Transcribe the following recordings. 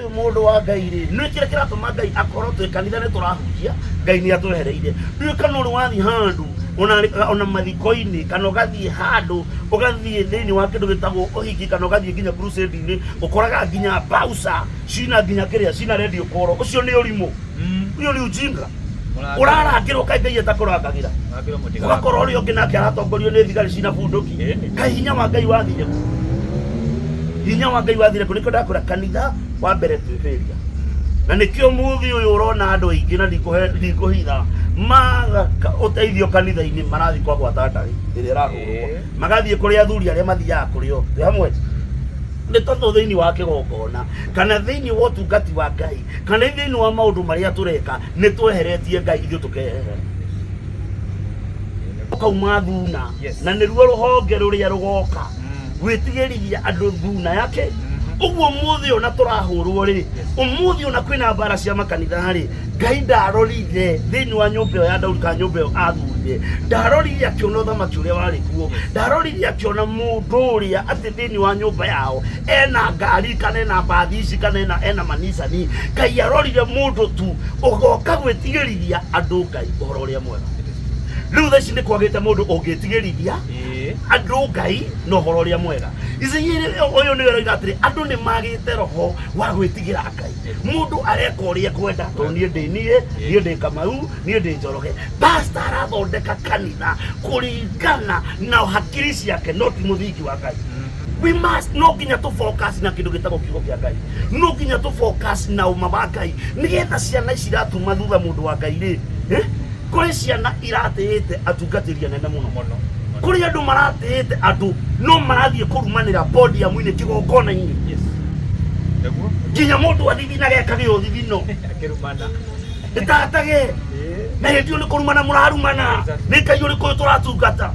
uyu mundu wa Ngai ri ni kira kiratuma Ngai akorwo twi kanitha ni turahunjia Ngai ni atwehereire ndu kana uri wathi handu ona mathiko-ini kana ugathie handu ugathie thiini wa kindu gitagwo uhiki kana ugathie nginya crusade-ini ukoraga nginya bausa cina nginya kiria cina radio koro ucio ni urimu uyo ni ujinga urarangirwo kai Ngai atakurangagira ugakorwo uri ungi nake aratongorio ni thigari cina bunduki kai hinya wa Ngai wathire hinya wa Ngai wathire ku nikio ndakura kanitha wa mbere twifiria na nikio muthi uyu urona andu aingi na ndikuhitha maga uteithio kanitha-ini marathi kwa gwatandari iri irahurwo magathie kuri athuri aria mathiaga kurio hamwe ni tondu thiini wa kigongona kana thiini wa utungati wa Ngai kana thiini wa maundu maria tureka ni tweheretie Ngai ithu tukehere ukauma thuna na niruo ruhonge ruria rugoka gwitigirithia andu thuna yake uguo muthi ona turahurwo ri umuthi ona kwina mbara cia makanitha ri Ngai ndarorire thiini wa nyumba ya Daudi ka nyumba athurire ndarorire akiona uthamaki uria wari kuo ndarorire akiona mundu uria ati thiini wa nyumba yao ena ngari kana ena mbathi ici kana ena manisani Ngai arorire mundu tu ugoka gwitigirithia andu Ngai uhoro uria mwega riu tha ici ni kwagite mundu ungitigirithia andu Ngai no horo uria mwega izinyire uyu ni wera atiri andu ni magite roho wa gwitigira Ngai mundu areka uria kwenda to nie ndi Kamau nie ndi Njoroge pastor arathondeka kanitha kuringana na hakiri ciake no ti muthingi wa Ngai we must no nginya tu focus na kindu gitagwo kiugo kia Ngai no nginya tu focus na uma wa Ngai nigetha ciana ici iratuma thutha mundu wa Ngai ri kuri ciana iratĩĩte atungatĩri anene mũno kuri andu maratĩĩte andu no marathie kurumanira podium-ini kigongona-ini nginya mundu athithina gekage uthithino akirumana itatage na hindi uri kurumana murarumana ni Ngai uri kuyu turatungata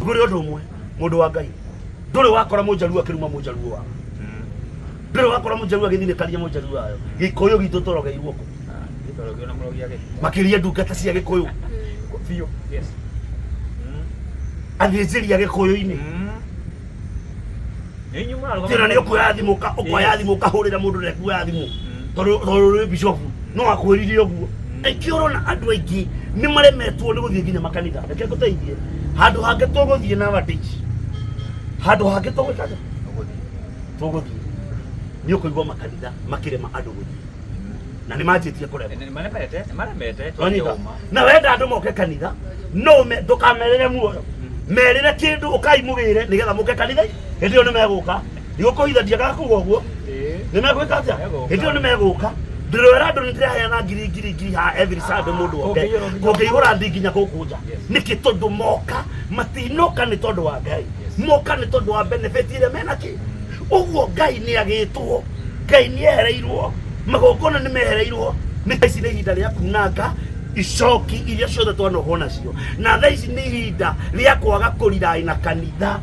nguri undu umwe mundu wa Ngai nduri wakora mujaruo akiruma mujaruo wa nduri wakora mujaruo agithinikaria mujaruo ayo gikuyu gitu torogeirwo ku makiria ndungata cia gikuyu biu athĩnjĩri a gikuyu-ini tena ni ukuoya thimu ukahurira mundu ndekuoya thimu tondu ri bishop no akwirire uguo ikio urona andu aingi ni maremetwo ni guthie nginya makanitha reke nguteithie handu hange tuguthie na wadiji handu hange tugwikaga tuguthie ni ukuigwa makanitha makirema andu guthie na ni manjitie kurema ni maremete na wenda andu moke kanitha no ndukamerere muoyo merire kindu ukaimugire nigetha muke kanitha hindi ni meguka nigukuhitha ndiaga kuga uguo ni megwika atia hindi ni meguka ndirwera andu ndiraheyana ngiri ha every Sunday mundu oke kungĩihũra ndi nginya gũkũ niki tondu moka matinoka ni tondu wa Ngai moka ni tondu wa benefit iria menaki uguo Ngai ni agitwo Ngai ni ehereirwo magongona ni mehereirwo ni ici ni ihinda ria kunanga icoki iria ciothe twanohwo nacio na tha ici ni ihinda ria kwaga kurirai na kanitha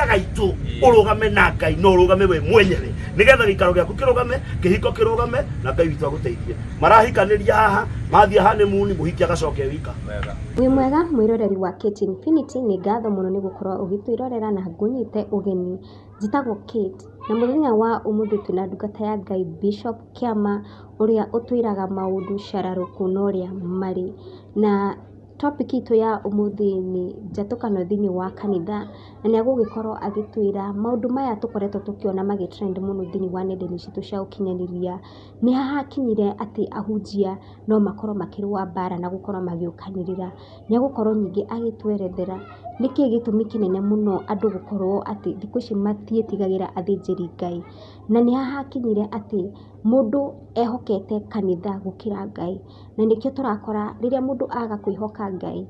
gaitu urugame na Ngai no urugame we mwenyewe nigetha gikaro giaku kirugame kihiko kirugame na Ngai witu aguteithie marahikaniria haha mathie honeymoon muhiki agacoke wika wega wi mwega mwiroreri wa Kate Infinity ni ngatho muno ni gukorwo ugitwirorera na ngunyite ugeni njitagwo Kate na muthenya wa umuthi twina ndungata ya Ngai Bishop Kiama uria utwiraga maundu shararuku na uria mari na topic itu ya umuthi ni njatukano thiini wa kanitha na ni agugikorwo agitwira maundu maya tukoretwo tukiona magitrend muno thiini wa nenda-ini citu cia ukinyaniria ni hakinyire ati ahunjia no makorwo makirwa bara na gukorwo magiukanirira ni agukorwo nyingi agitwerethera niki gitumi kinene muno andu gukorwo ati thiku ici matietigagira athinjiri Ngai na ni hakinyire ati mundu ehokete kanitha gukira Ngai na nikio turakora riria mundu aga kwihoka Ngai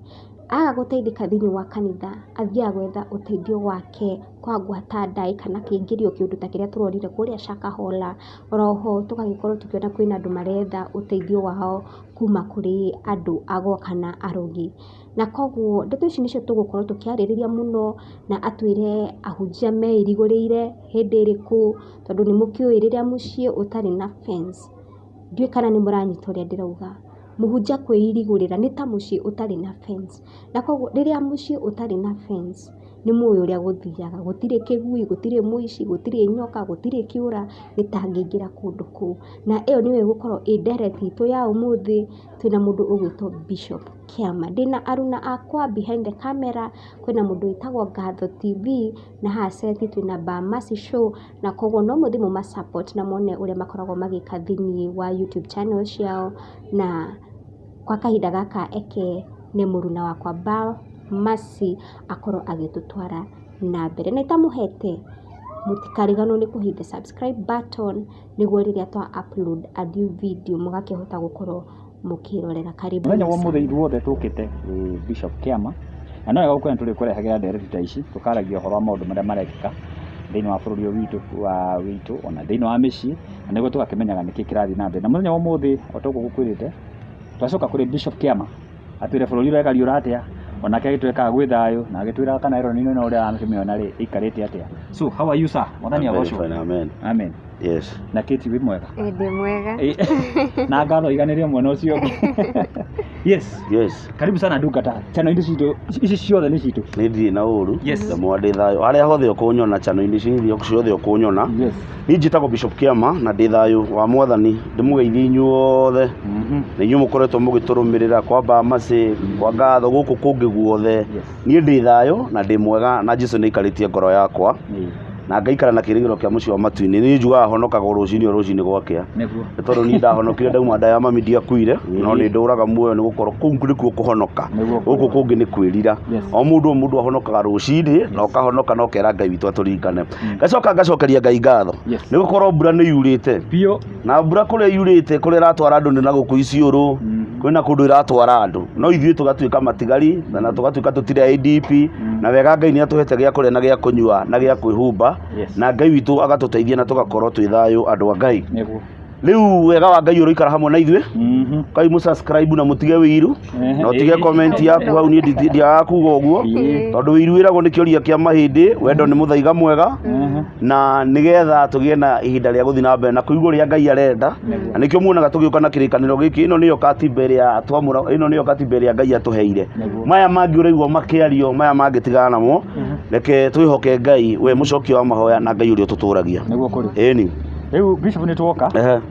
aga guteithika thiini wa kanitha athia gwetha uteithio wake kwa gwata ndai kana kiingirio kiundu ta kiria turorire kuria Shakahola oroho tugagikorwo tukiona kwina andu maretha uteithio wao kuma kuri andu agwo kana arogi na koguo ndeto ici nicio tugukorwo tukiaririria muno na atwire ahunjia meirigurire hindi iriku tondu ni mukioi riria mucii utari na fence ndui kana ni muranyita uria ndirauga muhunjia kwĩirigũrĩra nĩ ta mũciĩ ũtarĩ na fence, na koguo rĩrĩa mũciĩ ũtarĩ na fence nĩ mũĩ ũrĩa gũthiaga, gũtirĩ kĩgui, gũtirĩ mũici, gũtirĩ nyoka, gũtirĩ kĩũra gĩtangĩingĩra kũndũ kũu. Na ĩyo nĩyo ĩgũkorwo direct itũ ya ũmũthĩ. Twĩna mũndũ ũgwĩtwo Bishop Kiama. Ndĩna aruna akwa behind the camera, kwĩna mũndũ wĩtagwo Ngatho TV, na haha seti twĩna Bamasi Show, na koguo no mũthĩ mũma support na mone ũrĩa makoragwo magĩka thĩinĩ wa YouTube channel ciao. Na kwa kahinda gaka eke nĩ mũruna wakwa Bamasi akorwo agĩtũtwara na mbere. Na itamũhete mũtikariganwo nĩ kũhitha subscribe button nĩguo rĩrĩa twa upload a new video mũgakĩhota gũkorwo mũkĩrorera. Karibu mũthenya wa mũthĩ ithuothe tũkĩte Bishop Kiama, na no gũkorwo tũrĩ kũrehagĩra ndereti ta ici, tũkaragia ũhoro wa maũndũ marĩa marekĩka thĩinĩ wa bũrũri witũ ona thĩinĩ wa mĩciĩ, na nĩguo tũgakĩmenyaga nĩkĩ kĩrathiĩ na mbere. Na mũthenya wa ũmũthĩ o ta ũguo gũkwĩrĩte, twacoka kũrĩ Bishop Kiama atwĩre bũrũri ũrĩa ũraikari atĩa, onake agĩtwĩkaga gwĩ thayũ na agĩtwĩra kana Ironino na ũrĩa aramĩona rĩ ikarĩte atĩa. So how are you sir? Mwathani agocwo. Amen. Amen. Yes. Na Kate wĩ mwega? Ndĩ mwega. Na Ngatho iganĩrie mwena ũcio. Yes. Yes. Karibu sana ndungata. Channel ici ciothe nĩ citũ. Nĩ ndirĩ na ũru. Yes. Ndĩ thayũ. Arĩa hothe ũkũnyona channel ici ciothe ũkũnyona. Yes. Niĩ njĩtagwo Bishop Kiama na ndĩ thayũ wa Mwathani. Ndĩmũgeithie inyuothe. Na inyuĩ mũkoretwo mũgĩtũrũmĩrĩra kwa Bamasi, kwa Ngatho gũkũ kũngĩ guothe. Niĩ ndĩ thayũ na ndĩ mwega na Jesũ nĩ aikarĩtie ngoro yakwa. Na ngaikara na kĩrĩgĩro kĩa mũciĩ wa matu-inĩ. Nĩ njugaga honokaga rũcinĩ gwakĩa. Nĩ tondũ niĩ ndahonokire ndauma nda ya mami ndiakuire, no nĩ ndũraga muoyo nĩ gũkorwo kũu nĩkuo kũhonoka. Gũkũ kũngĩ nĩ kwĩrira. O mũndũ ahonokaga rũcinĩ na ũkahonoka na ũkera Ngai witũ atũririkane. Ngacokeria Ngai ngatho nĩ gũkorwo mbura nĩ yurĩte na mbura kũrĩa yurĩte kũrĩa iratwara andũ nĩ na gũkũ Isiũrũ, kwĩna kũndũ iratwara andũ, no ithuĩ tũgatuĩka matigari na tũgatuĩka tũtirĩ IDP, na wega Ngai nĩ atũhete gĩa kũrĩa na gĩa kũnyua na gĩa kwĩhumba. Na Ngai witũ agatũteithia na tũgakorwo twĩ thayũ andũ a Ngai. Rĩu wega wa Ngai ũroikara hamwe na ithuĩ. Kai mũ subscribe na mũtige wĩiru na ũtige comment yaku hau. Niĩ ndiaga kuga ũguo tondũ wĩiru wĩragwo nĩ kĩoria kĩa mahĩndĩ, wendo nĩ mũthaiga mwega, na nĩgetha tũgĩe na ihinda rĩa gũthiĩ na mbere na kũigua ũrĩa Ngai arenda. Na nĩkĩo muonaga tũgĩũka na kĩrĩkanĩro gĩkĩ. Ĩno nĩyo katiba ĩrĩa Ngai atũheire. Maya mangĩ ũraigua makĩario, maya mangĩ tigana namo, reke twĩhoke Ngai we mũcokia wa mahoya na Ngai ũrĩa ũtũtũragia. Ĩni rĩu Bishop nĩ tuoka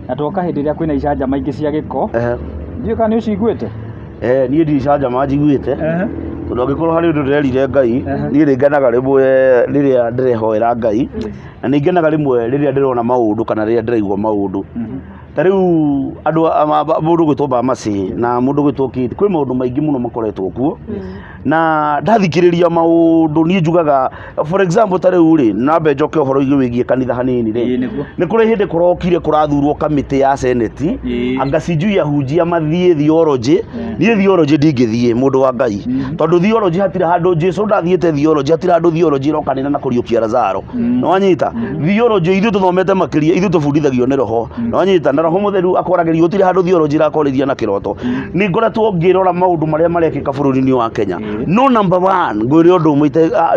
na tuoka hĩndĩ ĩrĩa kwĩna icanjama ingĩ cia gĩko. Ndiũĩ kana nĩ ũciguĩte? Niĩ ndirĩ icanjama njiguĩte tondũ angĩkorwo harĩ ũndũ ndĩrerire Ngai, niĩ nĩngenaga rĩmwe rĩrĩa ndĩrehoera Ngai, na nĩngenaga rĩmwe rĩrĩa ndĩrona maũndũ kana rĩrĩa ndĩraigua maũndũ. Ta rĩu mũndũ gwĩtwo Bamasi na mũndũ gwĩtwo Kate, kwĩ maũndũ maingĩ mũno makoretwo kuo, na ndathikĩrĩria maũndũ niĩ njugaga for example ta rĩu rĩ, nambe njoke ũhoro wĩgiĩ kanitha hanini rĩ, nĩ kũrĩ hĩndĩ kũrokire kũrathurwo kamĩtĩ ya seneti, anga sijui ahunjia mathiĩ theology. Niĩ theology ndingĩthiĩ mũndũ wa Ngai, tondũ theology hatirĩ handũ Jesũ ndathiĩte theology, hatirĩ handũ theology ĩrokanĩra na kũriũkia Lazaro. Nĩwanyita theology ithuĩ tũthomete makĩria, ithuĩ tũbundithagio nĩ Roho. Nĩwanyita na Roho Mũtheru akoragĩrio, gũtirĩ handũ theology ĩrakorĩria na kĩroto. Nĩ ngoretwo ngĩrora maũndũ marĩa marekĩka bũrũri-inĩ wa Kenya. No number 1 ngũrĩ ũndũ ũmwe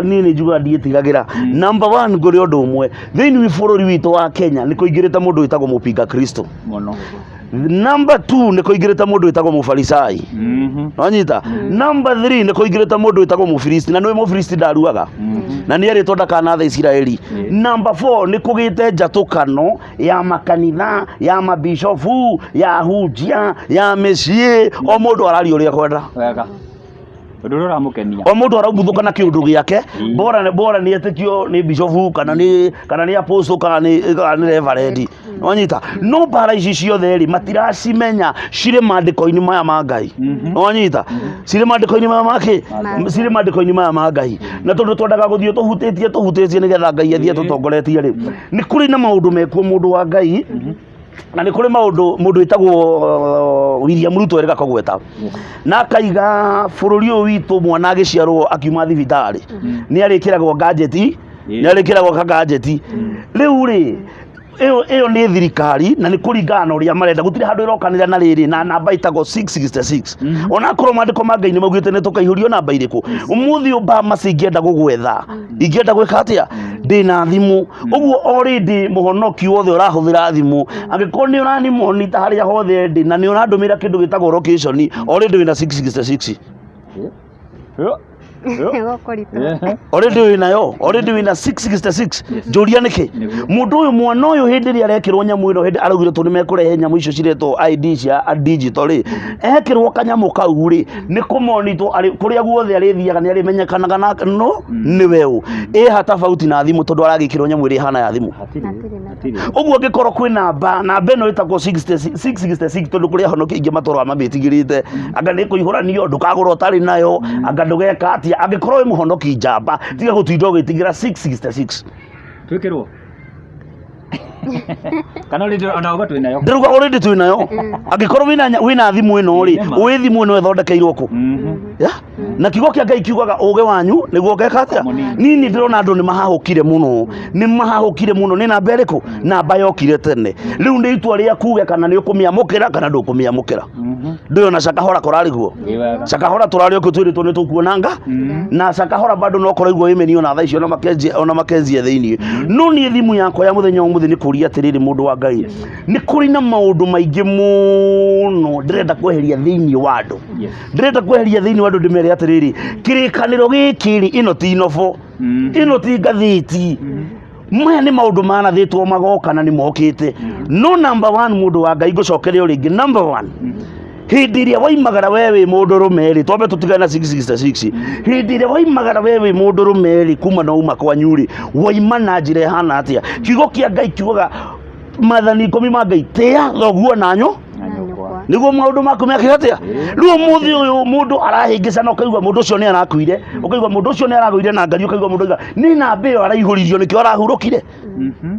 niĩ nĩ njugaga ndiĩtigagĩra. Number 1 ngũrĩ ũndũ ũmwe thĩinĩ wa bũrũri witũ wa Kenya nĩ kũingĩrĩte mũndũ wĩtagwo mũpinga Kristo. Number 2 nĩ kũingĩrĩte mũndũ wĩtagwo mũfarisai. Wanyita. Number 3 nĩ kũingĩrĩte mũndũ wĩtagwo mũfilisti, na nĩwe mũfilisti ndaruaga na nĩ erĩtwo ndakanatha Isiraeli. Number 4 nĩ kũgĩte njatũkano ya makanitha, ya mabishofu, ya hunjia, ya mĩciĩ, o mũndũ araria ũrĩa kwenda. O mũndũ araumbũthũka na kĩũndũ gĩake, bora nĩ etĩkio nĩ bishofu kana nĩ apostle kana nĩ reverend. Wanyita. No mbara ici ciothe rĩ matiracimenya cirĩ maandĩko-inĩ maya ma Ngai. Wanyita. Cirĩ maandĩko-inĩ maya make, cirĩ maandĩko-inĩ maya ma Ngai. Na tondũ twendaga gũthiĩ tũhutĩtie nĩgetha Ngai athiĩ tũtongoretie rĩ, nĩ kũrĩ na maũndũ mekuo mũndũ wa Ngai, na nĩ kũrĩ mũndũ wĩtagwo William Ruto erĩga kũgweta, na akaiga bũrũri ũyũ witũ mwana agĩciarwo akiuma thibitarĩ nĩ arĩkĩragwo gadgeti, rĩu rĩ ĩyo nĩ thirikari na nĩ kũringana na ũrĩa marenda, gũtirĩ handũ ĩrokanĩra na rĩrĩ na namba ĩtagwo 666. Onakorwo maandĩko ma Ngai nĩ maugĩte nĩ tũkaihũrio namba irĩkũ. Ũmũthĩ Bamasi ingĩenda gũgwetha, ingĩenda gwĩka atĩa, ndina thimu uguo already muhonoki wothe urahuthira thimu angikorwo ni urani monita haria hothe ndi na ni urandumira kindu gitagwo location already wina 666 already wina 666 njuria niki mundu uyu mwana uyu hindi ri arekirwo nyamu ino hindi araugire tu nimekurehe nyamu icio ciretwo ID cia digital ri ekirwo kanyamu kau ri ni kumonitwo kuria guothe arithiaga ni arimenyekanaga na no ni weu hata tofauti na thimu tondu aragikirwo nyamu iri hana ya thimu uguo ngikorwo kwi namba ino itagwo 666 tondu kuria honoki ingi matorwa mabitigirite anga ni kuihuranio ndukagura utari nayo anga ndugeka atia angikorwo wi muhonoki njamba tiga gutinda ugitigira 666 twikirwo kana uri ona uga twinayo ndiruga already twinayo angikorwo wina thimu ino ri wi thimu ino ethondekeirwo ku na kiugo kia Ngai kiugaga uge wanyu niguo ngeka atia nini ndirona andu ni mahahukire muno ni namba iriku namba yokire tene riu ndi itua ria kuge kana ni ukumiamukira kana ndukumiamukira ndio na Shakahora korariguo Shakahora turari ku twiritwo ni tukuonanga na Shakahora bado no koraiguo imenio na thaa icio ona makenzie thiini no ni thimu yakwa ya muthenya umuthi ni kuria atiriri mundu wa Ngai ni kuri na maundu maingi muno ndirenda kweheria thiini wa andu ndimere atiriri kirikaniro gikiri ino ti novo ino ti ngathiti maya ni maundu manathitwo magoka na ni mokite no number 1 mundu wa Ngai ngucokeria ringi number 1 hindi iria waimagara wewe mundu rumeri twambe tutigana 666 hindi iria waimagara wewe mundu rumeri kuma na uma kwa nyuri waima na njire hana atia kiugo kia Ngai kiugaga mathani 10 ma Ngai tia thoguo nanyo niguo maundu maku mekire atia riu muthi uyu mundu arahingicana ukaigua mundu ucio ni arakuire ukaigua mundu ucio ni araguire na ngari ukaigua mundu ni namba iyo araihuririo nikio arahurukire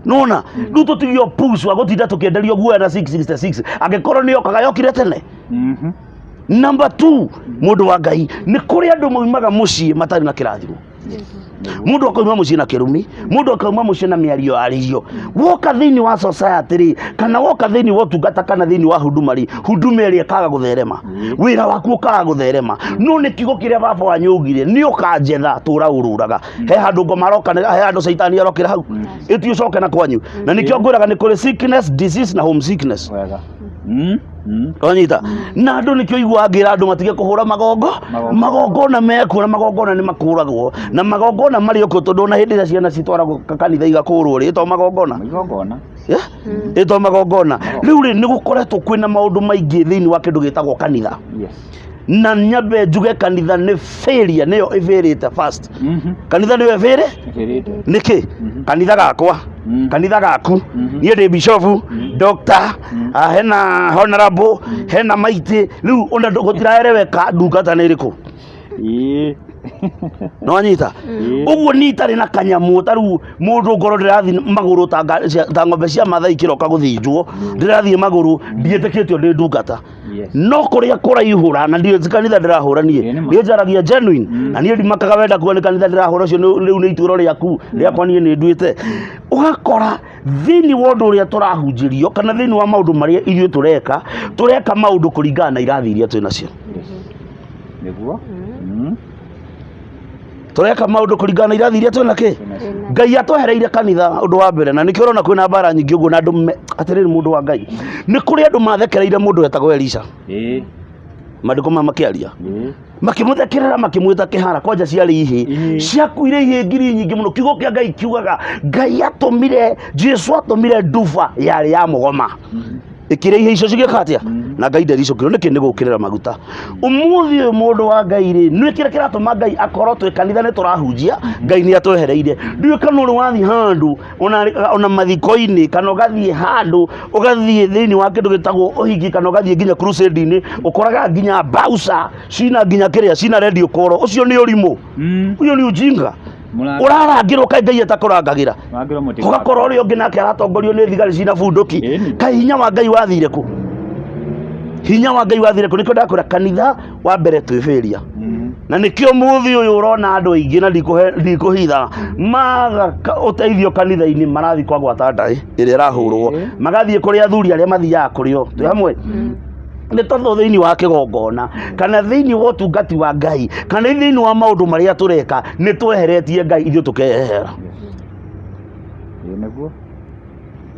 nona riu tutigio push wa gutinda tukienderio guo na 666 angikorwo ni okaga yokire tene number 2 mundu wa Ngai ni kuri andu maumaga mucii matari na kirathimo mundu akauma mucii na kirumi mundu akauma mucii na miario ariyo woka thiini wa society ri kana woka thiini wa tungata kana thiini wa huduma ri kaga gutherema wira waku ukaga gutherema no ni kiugo kiria baba wanyu ugire ni ukanjetha tura ururaga he handu ngomaroka he handu saitani arokira hau iti ucoke na kwanyu na nikio ngwiraga ni kuri sickness disease na home sickness onyita na andu nikio igua ngira andu matige kuhura magongona mekura magongona ni makuragwo na magongona mari okuo tondu na hindi ria ciana citwaragwo kanitha igakurwo ri to magongona ito magongona riu ri ni gukoretwo kwina maundu maingi thiini wa kindu gitagwo kanitha na nyabe njuge kanitha ni failure niyo ivirite first kanitha niyo ivire niki kanitha gakwa kanitha gaku nie ndi bishop doctor hena honorable hena maiti riu ona gutiraereweka ndungata ni iriku no anyita uguo ni tari na kanyamu taru mundu ngoro ndirathi maguru ta ngombe cia mathai kiroka guthinjwo ndirathi maguru ndieteketio ndi ndungata no kuria kuraihura na ndio kanitha ndirahura nie njaragia genuine na nie ndimakaga wenda kuona kanitha ndirahura cio riu ni ituro riaku riakwa nie ni nduite ugakora thiini wa undu uria turahunjirio kana thiini wa maundu maria ithuĩ tureka maundu kuringana na irathi iria twina cio niguo tureka maundu kuringana na irathi iria twina ki Ngai atwehereire kanitha undu wa mbere na nikio rona kwina bara nyingi uguo na andu atiriri mundu wa Ngai ni kuri andu mathekereire mundu wetagwo Elisha mandiko makiaria makimuthekerera makimwita kihara kwanja ciari ihi ciakuire ihi ngiri nyingi muno kiugo kia Ngai kiugaga Ngai atumire Jesu atumire nduba yari ya mugoma ikire ihe icio cigikatia na Ngai ndericukirwo niki ni gukirira maguta umuthi uyu mundu wa Ngai ri ni kire kiratuma Ngai akorwo twi kanitha ni turahunjia Ngai ni atwehereire ndiyo kana uri wathi handu ona mathiko-ini kana ugathie handu ugathie thiini wa kindu gitagwo uhiki kana ugathie nginya crusade-ini ukoraga nginya bausa cina nginya kiria cina radio koro ucio ni urimu ucio ni ujinga urarangirwo kai Ngai atakurangagira ugakorwo uri ungi nake aratongorio ni thigari cina bunduki kai hinya wa Ngai wathire ku nikio ndakwira kanitha wa mbere twifiria na nikio muthi uyu urona andu aingi na ndikuhitha maga uteithio kanitha-ini marathi kwa gwata ndai iria irahurwo magathie kuri athuri aria mathiaga kurio twi hamwe ni tondu thiini wa kigongona kana thiini wa utungati wa Ngai kana thiini wa maundu maria tureka ni tweheretie Ngai ithuĩ tukehera Nĩguo.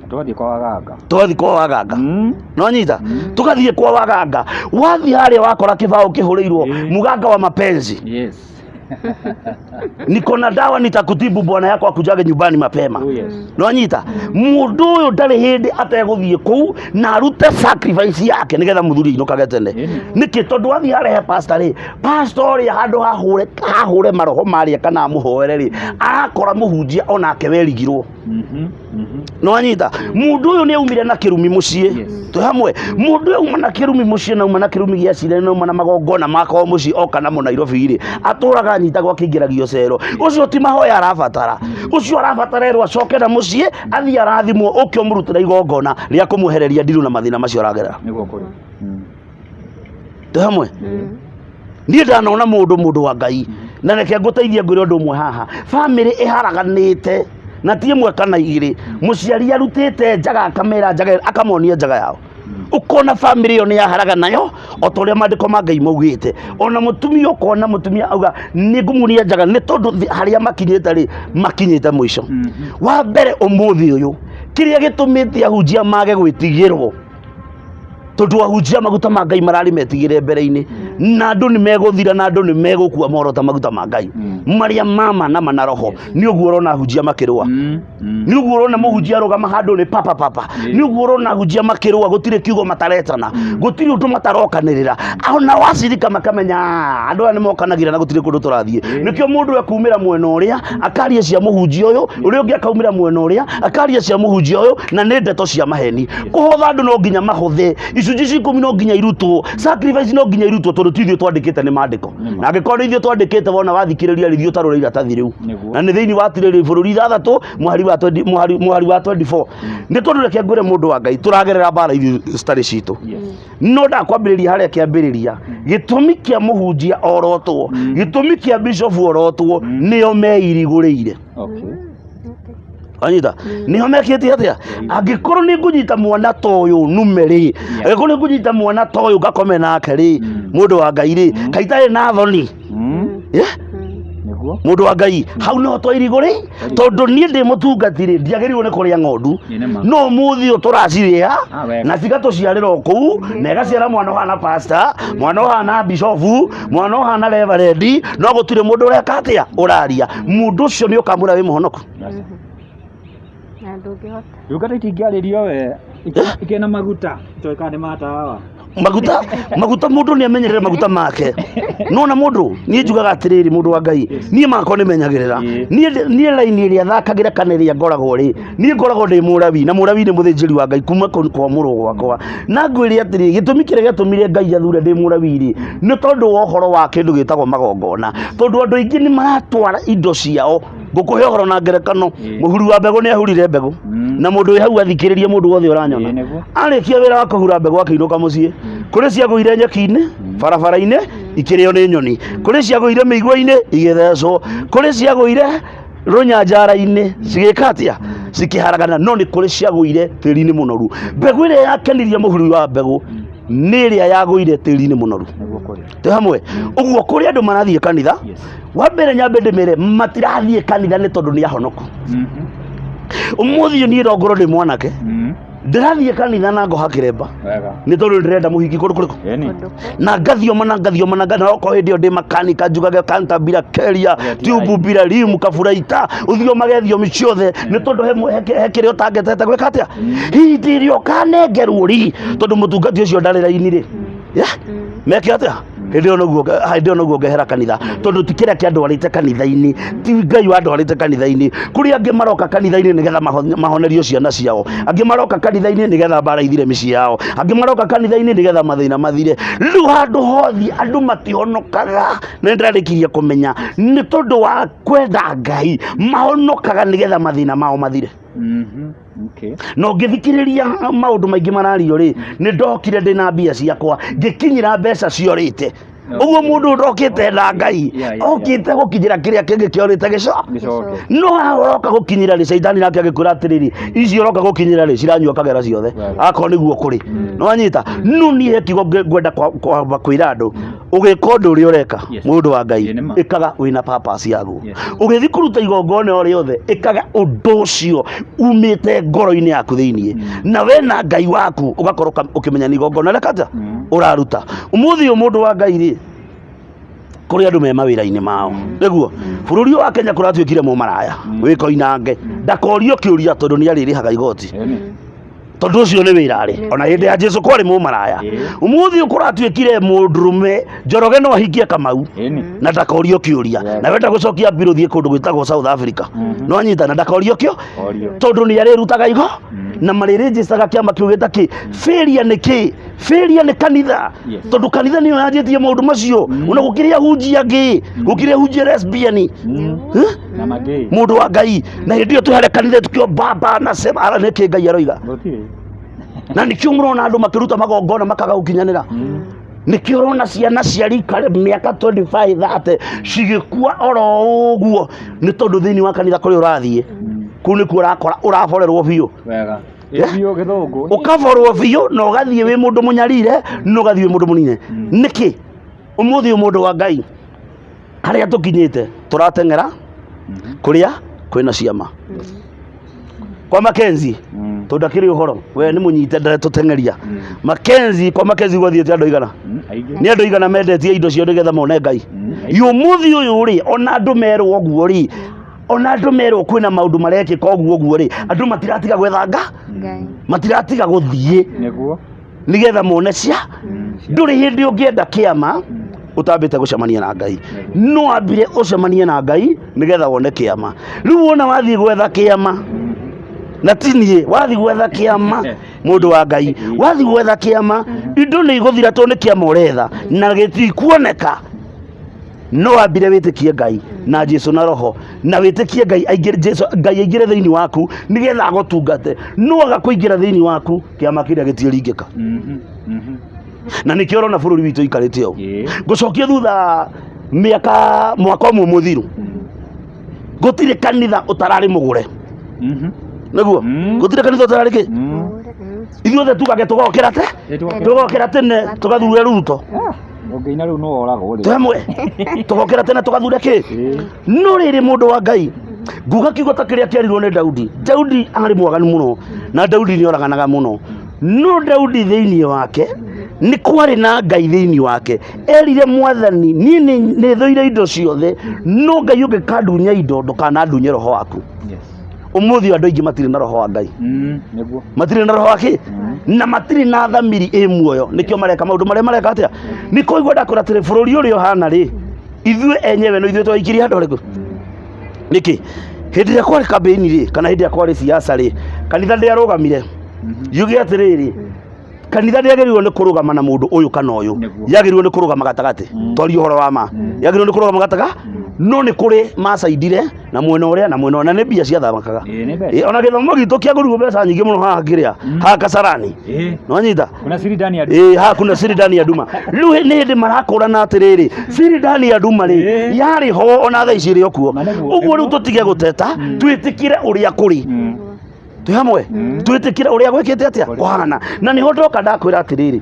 Twathie kwa waganga. Twathie kwa waganga. No nyita. Tugathie kwa waganga. Wathi haria wakora kibao kihurirwo muganga wa mapenzi. Yes. Niko na dawa nitakutibu bwana yako akujage nyumbani mapema. Oh, yes. No nyita. Mundu uyu ndari hindi ateguthie kuu na arute sacrifice yake nigetha muthuri inukage tene. Niki tondu athi arehe pastor ri. Pastor ri handu hahure maroho maria kana muhoere ri. Akora muhunjia onake werigirwo. No nyita. Mundu uyu ni umire na kirumi mucii. Tu hamwe. Mundu uyu uma na kirumi mucii na uma na kirumi gia cire na uma na magongona mako mucii oka na mu Nairobi ri. Aturaga nyita gwa kingiragio cero. Ucio ti mahoya arabatara. Ucio arabatara ero acoke na mucii athi arathimwo ukio murutira igongona ria kumuhereria ndiru na mathina macio aragerera. Niguo kuri. Tu hamwe. Niĩ ndanona mundu wa Ngai na reke nguteithie ngwire undu umwe haha. Family iharaganite na ti imwe kana igiri. Muciari arutite njaga akamera njaga akamonia njaga yao. Ukona family yo ni yaharaga nayo otoria mandiko ma Ngai maugite. Ona mutumia ukona mutumia auga ni ngumunia njaga ni tondu haria makinyite ri makinyite mwisho. Wa mbere umuthi uyu kiria gitumite ahunjia mage gwitigirwo tondu ahunjia maguta ma Ngai marari metigire mbere-ini na andu ni meguthira na andu ni megukua morota maguta ma Ngai maria mama na manaroho ni uguo urona ahunjia makirwa ni uguo urona muhunjia rugama handu ni papa ni uguo urona ahunjia makirwa gutire kiugo mataretana gutire undu matarokanirira ona wacirika makamenya andu ni mokanagira na gutire kundu turathie nikio mundu akumira mwena uria akaria cia muhunjia uyu uri ungi akaumira mwena uria akaria cia muhunjia uyu na ni ndeto cia maheni kuhotha andu no nginya mahothe icunji cia 10 no nginya irutwo sacrifice no nginya irutwo tondu tithio twandikite ni mandiko na angikoro ithio twandikite wona wathikiriria rithio tarore iratathi riu na ni thiini watiriri bururi 6 mwari wa 24 ni tondu reke ngwire mundu wa Ngai turagerera bara ithio stari citu no ndakwambiriria haria kiambiriria gitumi kia muhunjia orotwo gitumi kia bishop orotwo nio meiriguriire. Anyita niho mekite atia angikoro ni ngunyita mwana toyo numeri angikoro ni ngunyita mwana toyo gakome nake ri mundu wa Ngai ri kaitare na thoni niguo mundu wa Ngai hau no twairiguri tondu nie ndi mutungatiri ndiagerirwo ni kuria ng'ondu no muthi uturaciria na cigatuciarira kuu na igaciara mwana hana pastor mwana hana bishop mwana hana reverend no gutire mundu ureka atia uraria mundu ucio ni ukamura wi muhonoku. Rugata itingiaririo we ikena maguta toika ni matawa maguta mundu ni amenyerere maguta make nona mundu nie njugaga atiriri mundu wa Ngai nie mako ni menyagirira nie line iria thakagira kaneria ngoragwo ri nie ngoragwo ndi murabi na murabi ni muthinjiri wa Ngai kuma kwa muru gwakwa na ngwiri atiri gitumi kire gatumire Ngai athure ndi murabi ri ni tondu wa uhoro wa kindu gitagwo magongona tondu andu aingi ni maratwara indo ciao ngukuhe uhoro na ngerekano muhuri wa mbegu ni ahurire mbegu na mundu hau athikiririe mundu wothe uranyona arikia wira wa kuhura mbegu akiinuka mucii kuri ciagũire nyeki-inĩ barabara-inĩ ikĩrĩo nĩ nyoni kuri ciagũire mĩigua-inĩ igĩthecwo kuri ciagũire runyanjara-inĩ cigĩka atĩa cikĩharagana no nĩ kuri ciagũire tĩri-inĩ mũnoru mbegu ĩrĩa yakenirie mũhuri wa mbegu nĩ ĩrĩa yagũire tĩri-inĩ mũnoru tĩ hamwe ũguo kũrĩ andũ marathiĩ kanitha wa mbere nyambe ndĩmere matirathiĩ kanitha nĩ tondũ nĩ ahonoku ũmũthĩ niĩ no ngorwo ndĩ mwanake ndĩrathiĩ kanitha na ngoha kĩremba nĩ tondũ ndĩrenda mũhiki kũndũ kũrĩkũ na ngathiomana na okorwo hĩndĩ ĩyo ndĩ makanika njugage kantabira keria tiumbubira rimu kaburaita ũthiomage thiomi ciothe nĩ tondũ he kĩrĩa ũtangetete gwĩka atĩa hĩndĩ ĩrĩa ũkanengerwo ri tondũ mũtungati ũcio ndarĩ raini-rĩ meke atĩa hĩndĩ ĩyo noguo ngehera kanitha tondu ti kĩrĩa kĩa ndwarĩte kanitha-inĩ ti Ngai wa ndwarĩte kanitha-inĩ kũrĩ angĩ maroka kanitha-inĩ nĩgetha mahonerio ciana ciao angĩ maroka kanitha-inĩ nĩgetha mbara ithire mĩciĩ yao angĩ maroka kanitha-inĩ nĩgetha mathĩna mathire rĩu handũ hothi andũ matihonokaga nĩ ndĩrarĩkirie kũmenya nĩ tondũ wa kwenda Ngai mahonokaga nĩgetha mathĩna mao mathire. No ngĩthikĩrĩria maũndũ maingĩ marario rĩ nĩ ndokire ndĩna mbia ciakwa ngĩkinyĩra mbeca ciorĩte Uguo mundu ndokite na Ngai okite gukinyira kiria kingi kiorite gicoke no aroka gukinyira ri Shaitani nake agikura atiriri icio roka gukinyira ri ciranyua kagera ciothe akoro niguo kuri no anyita no nie kigo ngwenda kwira andu ugika undu uri ureka mundu wa Ngai ikaga wina purpose yaguo ugithi kuruta igongona o riothe ikaga undu ucio umite ngoro-ini yaku thiini na we na Ngai waku ugakoroka ukimenya ni igongona rekata uraruta umuthi mundu wa Ngai ri kuri andu me mawira-ini mao niguo bururi wa Kenya kuratuikire mu maraya wiko inange ndakorio kiuria tondu ni aririhaga igoti tondu ucio ni wirari ona hindi ya Jesu kwari mu maraya umuthi ukuratuikire mundurume Njoroge no ahikie Kamau na ndakorio kiuria na wenda gucokia mbiro thie kundu gwitagwo South Africa no anyita na ndakorio kio tondu ni arirutaga igo na mariregistaga kiama kiu gitaki failure ni kanitha tondu kanitha niyo yanjitie maundu macio una gukiria hunjia ngi gukiria hunjia lesbian na magei mundu wa Ngai na hindi tuhare kanitha tukio baba na sema ara ni ki Ngai aroiga na nikio murona andu makiruta magongona makaga gukinyanira nikio rona ciana ciarikare miaka 25 30 cigikua oro uguo ni tondu thiini wa kanitha kuri urathie kuu niku urakora uraborerwo biu wega iyo githungu ukaborwo biu no gathie wi mundu munyarire no gathie wi mundu munine niki umuthi mundu wa Ngai haria tukinyite turatengera kuria kwina ciama kwa Makenzi tondakiri uhoro we ni munyite ndare tutengeria Makenzi kwa Makenzi gothiete andu igana ni andu igana mendetie indo cio nigetha mone Ngai yu muthi uyu ri ona andu merwo guo ri ona andu merwo kwina maundu marekika uguo ri andu matiratiga gwethanga matiratiga guthie niguo nigetha mone cia nduri hindi ungienda kiama utambite gucemania na Ngai no ambire ucemanie na Ngai nigetha wone kiama riu wona wathie gwetha kiama na tinie wathi gwetha kiama mundu wa Ngai wathi gwetha kiama indo ni iguthira to ni kiama uretha na gitikuoneka no ambire witikie Ngai na Jesu na roho na witikie Ngai aingire Jesu Ngai aingire thiini waku nigetha agutungate no agakuingira thiini waku kiama kiria gitieringika na nikio rona bururi witu ikarite o gucokia thutha mwaka umwe muthiru gutire kanitha utarari mugure niguo gutire kanitha utarari ki ithuothe tugage tugokera tene tugathure Ruto ngeina riu no orago ri twemwe tugokera tene tugathure ki no riri mundu wa Ngai nguga kiugo ta kiria kiarirwo ni Daudi ari mwaganu muno na Daudi ni oraganaga muno no Daudi thiini wake ni kwari na Ngai thiini wake erire Mwathani ni thoire indo ciothe no Ngai ungikandunya indo ndukanandunye roho waku umuthi andu aingi matiri na roho wa Ngai niguo matiri na roho wake na matiri na thamiri muoyo nikio mareka maundu maria mareka atia niko igwenda kuratire bururi uri ohana ri ithue enyewe no ithue twaikirie handu riku niki hindi ya kwari kampeni ri kana hindi ya kwari siasa ri kanitha ndi arugamire yugi atiriri kanitha ndiagiriirwo ni kurugama na mundu uyu kana uyu yagirirwo ni kurugama gatagati tori uhoro wa ma yagirirwo ni kurugama gataga no ni kuri macaidire na mwena uria na mwena ona ni mbia cia thamakaga ona githomo gitu kia ngurugwo mbeca nyingi muno haha ngiria ha Kasarani no nyita kuna siri ndani ya ha kuna siri ndani ya nduma riu ni hindi marakurana atiriri siri ndani ya nduma ri yari ho ona thaa ici ri okuo uguo riu tutige guteta twitikire uria kuri tu hamwe twitikire uria gwikite atia kuhana na niho ndoka ndakwira atiriri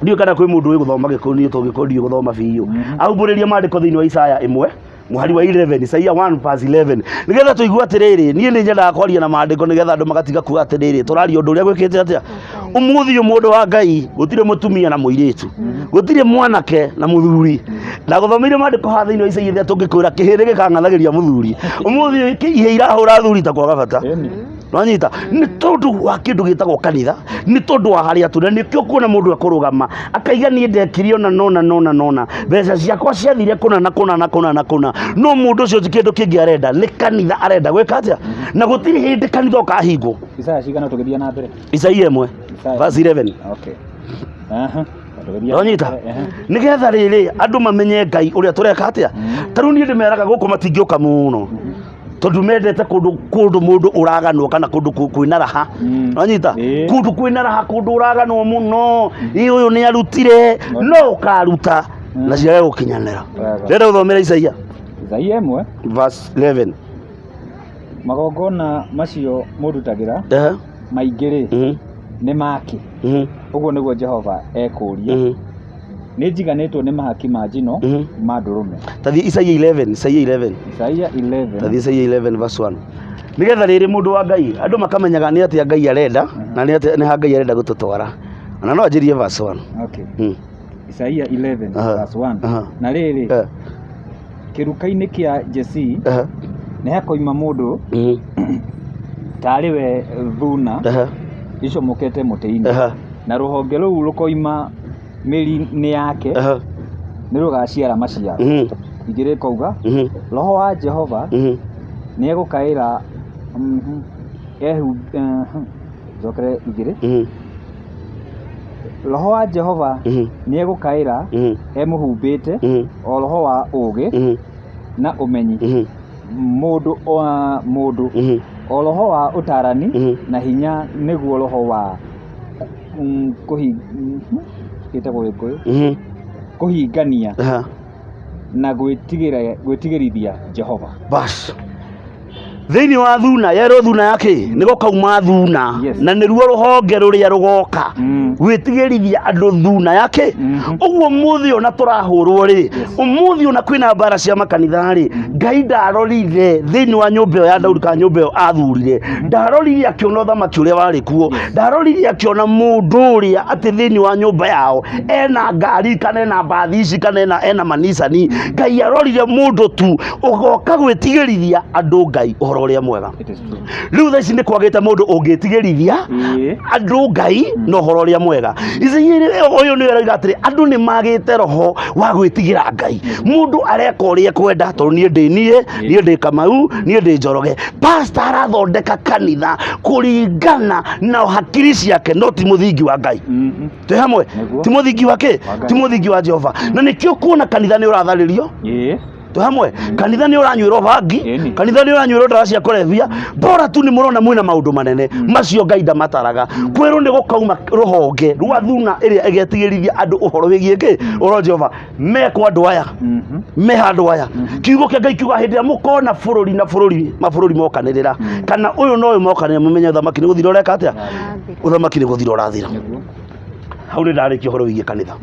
ndio kana kwi mundu wi guthoma gikoni tugikondi guthoma biu aumburiria mandiko thiini wa Isaya 1 muhari wa 11 Isaiah 1:11 nigetha tuigua atiriri nie ni nyendaga kwaria na mandiko nigetha andu magatiga kuga atiriri turaria undu uria gwikite atia umuthi mundu wa Ngai gutire mutumia na muiritu gutire mwanake na muthuri na guthomeire mandiko ha thiini wa Isaiah tungikwira kihiri gikang'athagiria muthuri umuthi ihe irahura thuri ta kwaga bata nwanyita ni tondu wa kindu gitagwo kanitha ni tondu wa haria tuna nikio kuona mundu akurugama akaiga ni ndekirio na nona mbeca ciakwa ciathire kuna no mundu ucio ti kindu kingi arenda ni kanitha arenda gwika atia na gutiri hindi kanitha ukahingwo Isaya cigana tugithia na mbere Isaiah 1:11 okay nwanyita nigetha riri andu mamenye Ngai uria tureka atia taru ni ndimeraga guku matingioka muno tondu mendete kundu mundu uraganwo kana kundu kwina raha nwanyita kundu kwina raha kundu uraganwo muno uyu ni arutire no ukaruta na ciage gukinyanira Wega. ndenda guthomera Isaia Isaia 1 verse 11 magongona macio murutagira maingĩ nĩ maki ũguo nĩguo Jehova ekũria nĩ njiganĩtwo nĩ mahaki ma njino ma ndũrũme. tathi Isaia 11 Isaia 11 tathi Isaia 11 verse 1 nigetha rĩrĩ mũndũ wa Ngai andũ makamenyaga nĩ atĩa Ngai arenda na nĩ ha Ngai arenda gũtũtwara na no anjĩrie verse 1. Okay. Isaia 11 verse 1 na rĩrĩ kĩruka-inĩ kĩa Jesii nĩ hakoima mũndũ tarĩ we thuna icomokete mũtĩ-inĩ na rũhonge rũu rũkoima mĩri-inĩ yake nĩ rũgaciara maciaro. Igĩrĩ kauga roho wa Jehova nĩ egũkaĩra njokere igĩrĩ roho wa Jehova nĩ egũkaĩra emũhumbĩte o roho wa ũũgĩ na ũmenyi mũndũ o roho wa ũtarani na hinya nĩguo roho wa kũhingania na gwĩtigĩrithia Jehova. Bas thĩinĩ wa thuna yerwo thuna yake nĩ gũkauma thuna na nĩruo rũhonge rũrĩa rũgoka gwĩtigĩrithia andũ thuna yake. Ũguo mũthĩ ona tũrahũrwo rĩ ũmũthĩ ona kwĩna mbara cia makanitha rĩ Ngai ndarorire thĩinĩ wa nyũmba ĩyo ya Daudi kana nyũmba ĩyo athurire ndarorire akĩona ũthamaki ũrĩa warĩ kuo ndarorire akĩona mũndũ ũrĩa atĩ thĩinĩ wa nyũmba yao ena ngari kana ena mbathi ici kana ena manicani. Ngai arorire mũndũ tu ũgoka gwĩtigĩrithia andũ Ngai ũhoro ũrĩa mwega. Rĩu thaa ici nĩ kwagĩte mũndũ ũngĩtigĩrithia andũ Ngai na ũhoro ũrĩa mwega. Ũyũ nĩ arauga atĩrĩ andũ nĩ magĩte roho wa gwĩtigĩra Ngai. Mũndũ areka ũrĩa kwenda tondũ niĩ ndĩ Kamau niĩ ndĩ Njoroge. Pastor arathondeka kanitha kũringana na hakiri ciake no ti mũthingi wa Ngai. Twĩ hamwe ti mũthingi wake ti mũthingi wa Jehova na nĩkĩo kuona kanitha nĩ ũratharĩrio hamwe kanitha nĩ ũranyuĩrwo bangi kanitha nĩ ũranyuĩrwo ndawa cia kũrebia bora tu nĩ mũrona mwĩna maũndũ manene macio Ngai ndamataraga. Kwĩrwo nĩ gũkauma rũhonge rwa thuna ĩrĩa ĩgetigĩrithia andũ ũhoro wĩgiĩ kĩ ũhoro Jehova mekwo andũ aya me handũ aya kiugo kĩa Ngai kiuga hĩndĩ ĩrĩa mũkona bũrũri na mabũrũri mokanĩrĩra kana ũyũ no ũyũ mokanĩrĩra mũmenye ũthamaki nĩ gũthira ũreka atĩa ũthamaki nĩ gũthira ũrathira. Hau nĩ ndarĩkia ũhoro wĩgiĩ kanitha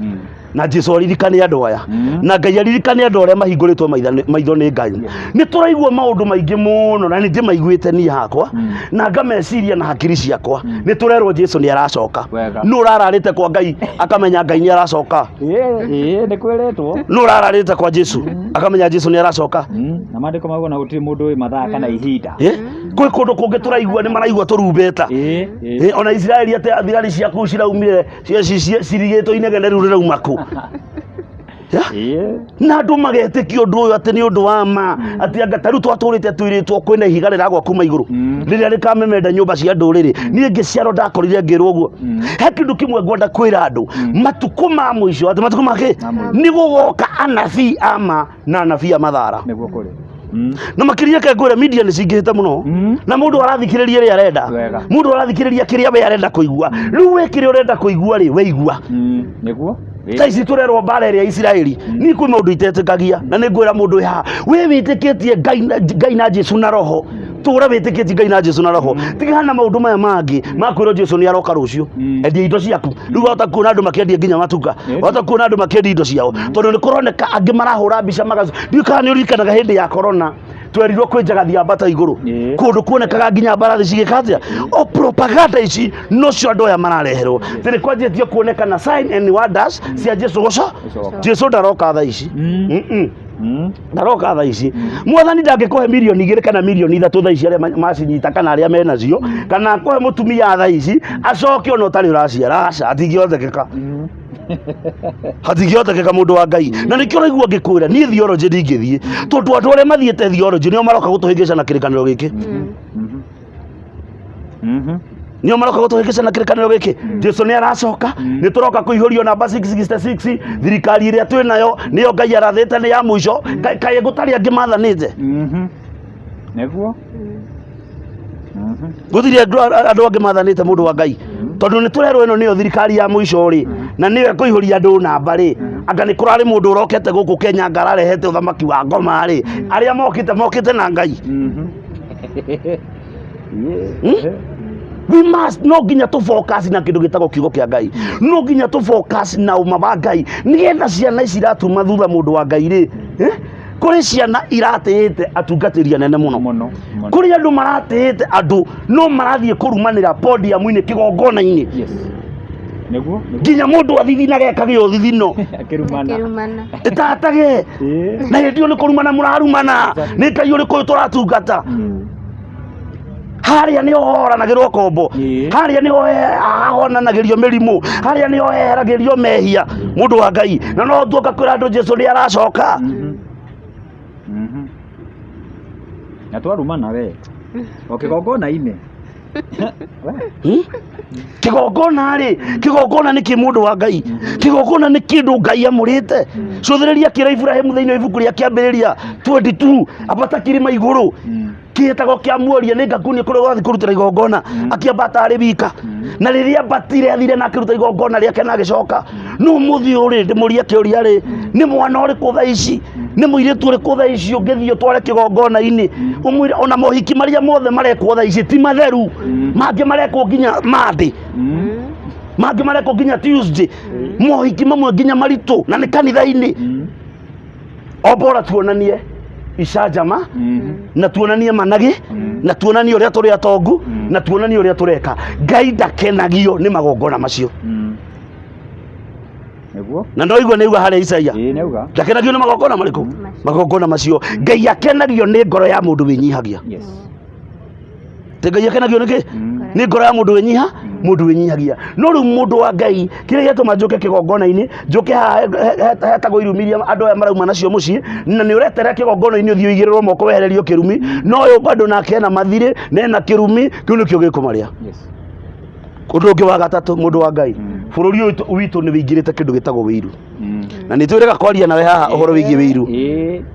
na Jesũ aririkane andũ aya na Ngai aririkane andũ arĩa mahingũrĩtwo maitho nĩ Ngai. Nĩ tũraigua maũndũ maingĩ mũno na nĩ ndĩmaiguĩte niĩ hakwa na ngameciria na hakiri ciakwa. Nĩ tũrerwo Jesũ nĩ aracoka nũ ũrararĩte kwa Ngai akamenya Ngai nĩ aracoka. Nĩ kwĩrĩtwo nũ ũrararĩte kwa Jesũ akamenya Jesũ nĩ aracoka. Na maandĩko mauga na gũtirĩ mũndũ ũĩ mathaa kana ihinda. Kwĩ kũndũ kũngĩ tũraigua nĩ maraigua tũrumbeta ona Isiraeli atĩ thigari cia kũu ciraumire cirigĩtwo inegene rĩu rĩrauma kũ na andũ magetĩkia ũndũ ũyũ atĩ nĩ ũndũ wa ma atĩ anga tarĩu twatũrĩte twĩrĩtwo kwĩna ihiga rĩragwa kuma igũrũ rĩrĩa rĩkamemenda nyũmba cia ndũrĩrĩ. Niĩ ngĩciarwo ndakorire ngĩrwo ũguo. He kĩndũ kĩmwe ngwenda kwĩra andũ matukũ ma mũico atĩ matukũ make nĩ gũgoka anabii ama na anabii a mathara na makĩria ngwĩra media nĩ cingĩhĩte mũno na mũndũ arathikĩrĩria rĩrĩa arenda mũndũ arathikĩrĩria kĩrĩa we arenda kũigua. Rĩu we kĩrĩa ũrenda kũigua rĩ weigua nĩguo thaa ici tũrerwo mbara ĩrĩa Isiraeli niĩ kwĩ maũndũ itetĩkagia na nĩ ngwĩra mũndũ wĩ haha we wĩtĩkĩtie Ngai na Jesũ na roho tũra wĩtĩkĩtie Ngai na Jesũ na roho tigana maũndũ maya mangĩ makwĩrwo Jesũ nĩ aroka rũciũ. Endia indo ciaku rĩu wahota kuona andũ makĩendia nginya matuka wahota kuona andũ makĩendia indo ciao tondũ nĩ kũroneka angĩ marahũra mbica magacu. Ndiũ kana nĩ ũririkanaga hĩndĩ ya korona twerirwo kwĩnjagathia mbata igũrũ kũndũ kuonekaga nginya mbarathi cigĩka atĩa o propaganda ici nocio andũ aya marareherwo. Nĩ kwanjĩtio kuonekana sign and wonders cia Jesũ Jesũ ndaroka thaa ici ndaroka thaa ici. Mwathani ndangĩkũhe milioni 2 kana milioni 3 thaa ici arĩa macinyita kana arĩa menacio kana akũhe mũtumia thaa ici acoke ona ũtarĩ ũraciara aca hatingĩhotekeka hatingĩhotekeka mũndũ wa Ngai. Na nĩkĩo ũraigua ngĩkwĩra niĩ theology ndingĩthiĩ tondũ andũ arĩa mathiĩte theology nĩo maroka gũtũhĩngĩca na kĩrĩkanĩro gĩkĩ nĩo maroka gũtũhĩngĩca na kĩrĩkanĩro gĩkĩ. Jesũ nĩ aracoka nĩ tũroka kũihũrio namba 666 thirikari ĩrĩa twĩ nayo nĩyo Ngai arathĩte nĩ ya mũico kaĩ gũtarĩ angĩ mathanĩte nĩguo gũtirĩ andũ angĩ mathanĩte mũndũ wa Ngai tondu ni turerwo ino niyo thirikari ya muico ri na niyo kuihuria andu namba ri anga ni kurari mundu urokete guku Kenya ngararehete uthamaki wa ngoma ri aria mokite na Ngai. We must no ginya to focus na kindu gitagwo kiugo kia Ngai, no ginya to focus na uma wa Ngai nigetha ciana ici iratuma thutha mundu wa Ngai ri kuri ciana iratĩĩte atungatĩri anene muno kuri andu maratĩĩte andu no marathie kurumanira podium-inĩ kigongona-inĩ Neguo nginya mundu athithinage akagĩa ũthithino akirumana itatage na hĩndĩ nĩ kũrumana mũrarumana nĩ Ngai ũrĩkũ tũratungata haria nĩ horanagĩrwo kombo haria nĩ ahonanagĩrio mĩrimũ haria nĩ heragĩrio mehia mundu wa Ngai na no tuoka kwĩra andũ Jesu nĩ aracoka na twarumana we okigongona-inĩ kigongona ri kigongona nĩ kĩ mundu wa Ngai kigongona nĩ kĩndũ Ngai amũrĩte cũthĩrĩria kĩra Ibrahimu thĩinĩ wa ibuku rĩa kĩambĩrĩria 22 ambata kĩrĩma igũrũ kĩhetagwo kĩa muoria nĩ ngakunia kũrĩa gwathi kũrutĩra igongona akĩambata arĩ wika na rĩrĩa ambatire athire na akĩruta igongona rĩake na agĩcoka no mũthĩ ũrĩ ndĩmũrie kĩũria rĩ nĩ mwana ũrĩkũ thaa ici nĩ mũirĩtu ũrĩkũ thaa ici ũngĩthiĩ ũtware kĩgongona-inĩ ũmwĩre ona mohiki marĩa mothe marekwo thaa ici ti matheru mangĩ marekwo nginya Monday mangĩ marekwo nginya Tuesday mohiki mamwe nginya maritũ na nĩ kanitha-inĩ obora tuonanie icanjama na tuonanie managi na tuonanie ũrĩa tũrĩ atongu na tuonanie ũrĩa tũreka Ngai ndakenagio nĩ magongona macio Neguo na ndoigua nĩuga harĩa Isaia neuga ndakenagio nĩ magongona marĩkũ magongona macio Ngai akenagio nĩ ngoro ya mũndũ wĩnyihagia te Ngai akenagio nĩ kĩ nĩ ngoro ya mũndũ wĩnyiha mũndũ wĩnyihagia no rĩu mũndũ wa Ngai kĩrĩa gĩatũma njũke kĩgongona-inĩ njũke hetagwo irumi iria andũ aya marauma nacio mũciĩ na nĩ ũreterera kĩgongona-inĩ ũthiĩ ũigĩrĩrwo moko wehererio kĩrumi no ũyũ bado nake ena mathirĩ na ena kĩrumi kĩu nĩkĩo gĩkũmarĩa ũndũ ũngĩ wa gatatũ mũndũ wa Ngai bũrũri witũ nĩ wĩingĩrĩte kĩndũ gĩtagwo wĩiru na nĩ twĩrĩga kwaria nawe haha ũhoro wĩgiĩ wĩiru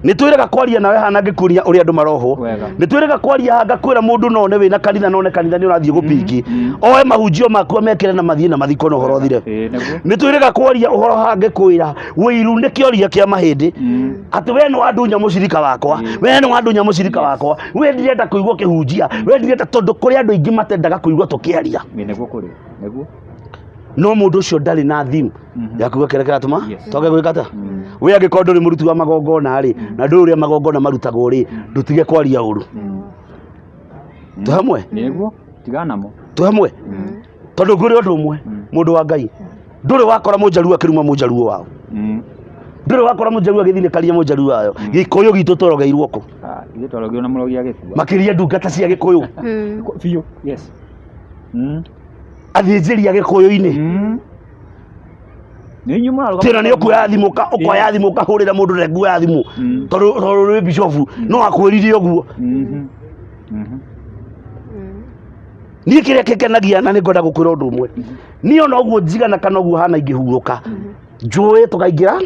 nĩ twĩrĩga kwaria nawe haha na ngĩkuria ũrĩa andũ marohwo nĩ twĩrĩga kwaria haha ngakwĩra mũndũ none wĩna kanitha none kanitha nĩ ũrathiĩ gũpingi oe mahunjio maku amekĩre na mathiĩ na mathiko na ũhoro ũthire nĩ twĩrĩga kwaria ũhoro haha ngĩkwĩra wĩiru nĩ kĩoria kĩa mahĩndĩ atĩ we nĩ wandunya mũcirika wakwa we nĩ wandunya mũcirika wakwa we ndirenda kũigua kĩhunjia we ndirenda tondũ kũrĩ andũ aingĩ matendaga kũigua tũkĩaria neguo no mũndũ ũcio ndarĩ na thimu ya kuga kĩrĩa kĩratũma toge gwĩka ta we angĩkorwo ndũrĩ mũruti wa magongona rĩ na ndũĩ ũrĩa magongona marutagwo rĩ ndũtige kwaria ũru tũhamwe neguo tigana namo tũhamwe tondũ ngũrĩ ũndũ ũmwe mũndũ wa Ngai ndũrĩ wakora mũnjaruo akĩruma mũnjaruo wao ndũrĩ wakora mũnjaruo agĩthinĩkaria mũnjaruo wayo gĩkũyũ gitũ tũrogeirwo kũ ithuĩ twarogirwo na mũrogi agĩkua makĩria ndungata cia gĩkũyũ biũ athĩnjĩri a gĩkũyũ-inĩ tena nĩ ũkuoya thimũ ũkoya thimũ ũkahũrĩra mũndũ ũrĩa nguoya thimũ tondũ nĩ bishofu no akwĩrire ũguo niĩ kĩrĩa gĩkenagia na nĩ ngwenda gũkwĩra ũndũ ũmwe niĩ ona ũguo njigana kana ũguo hana ingĩhurũka njũĩ tũkaingĩra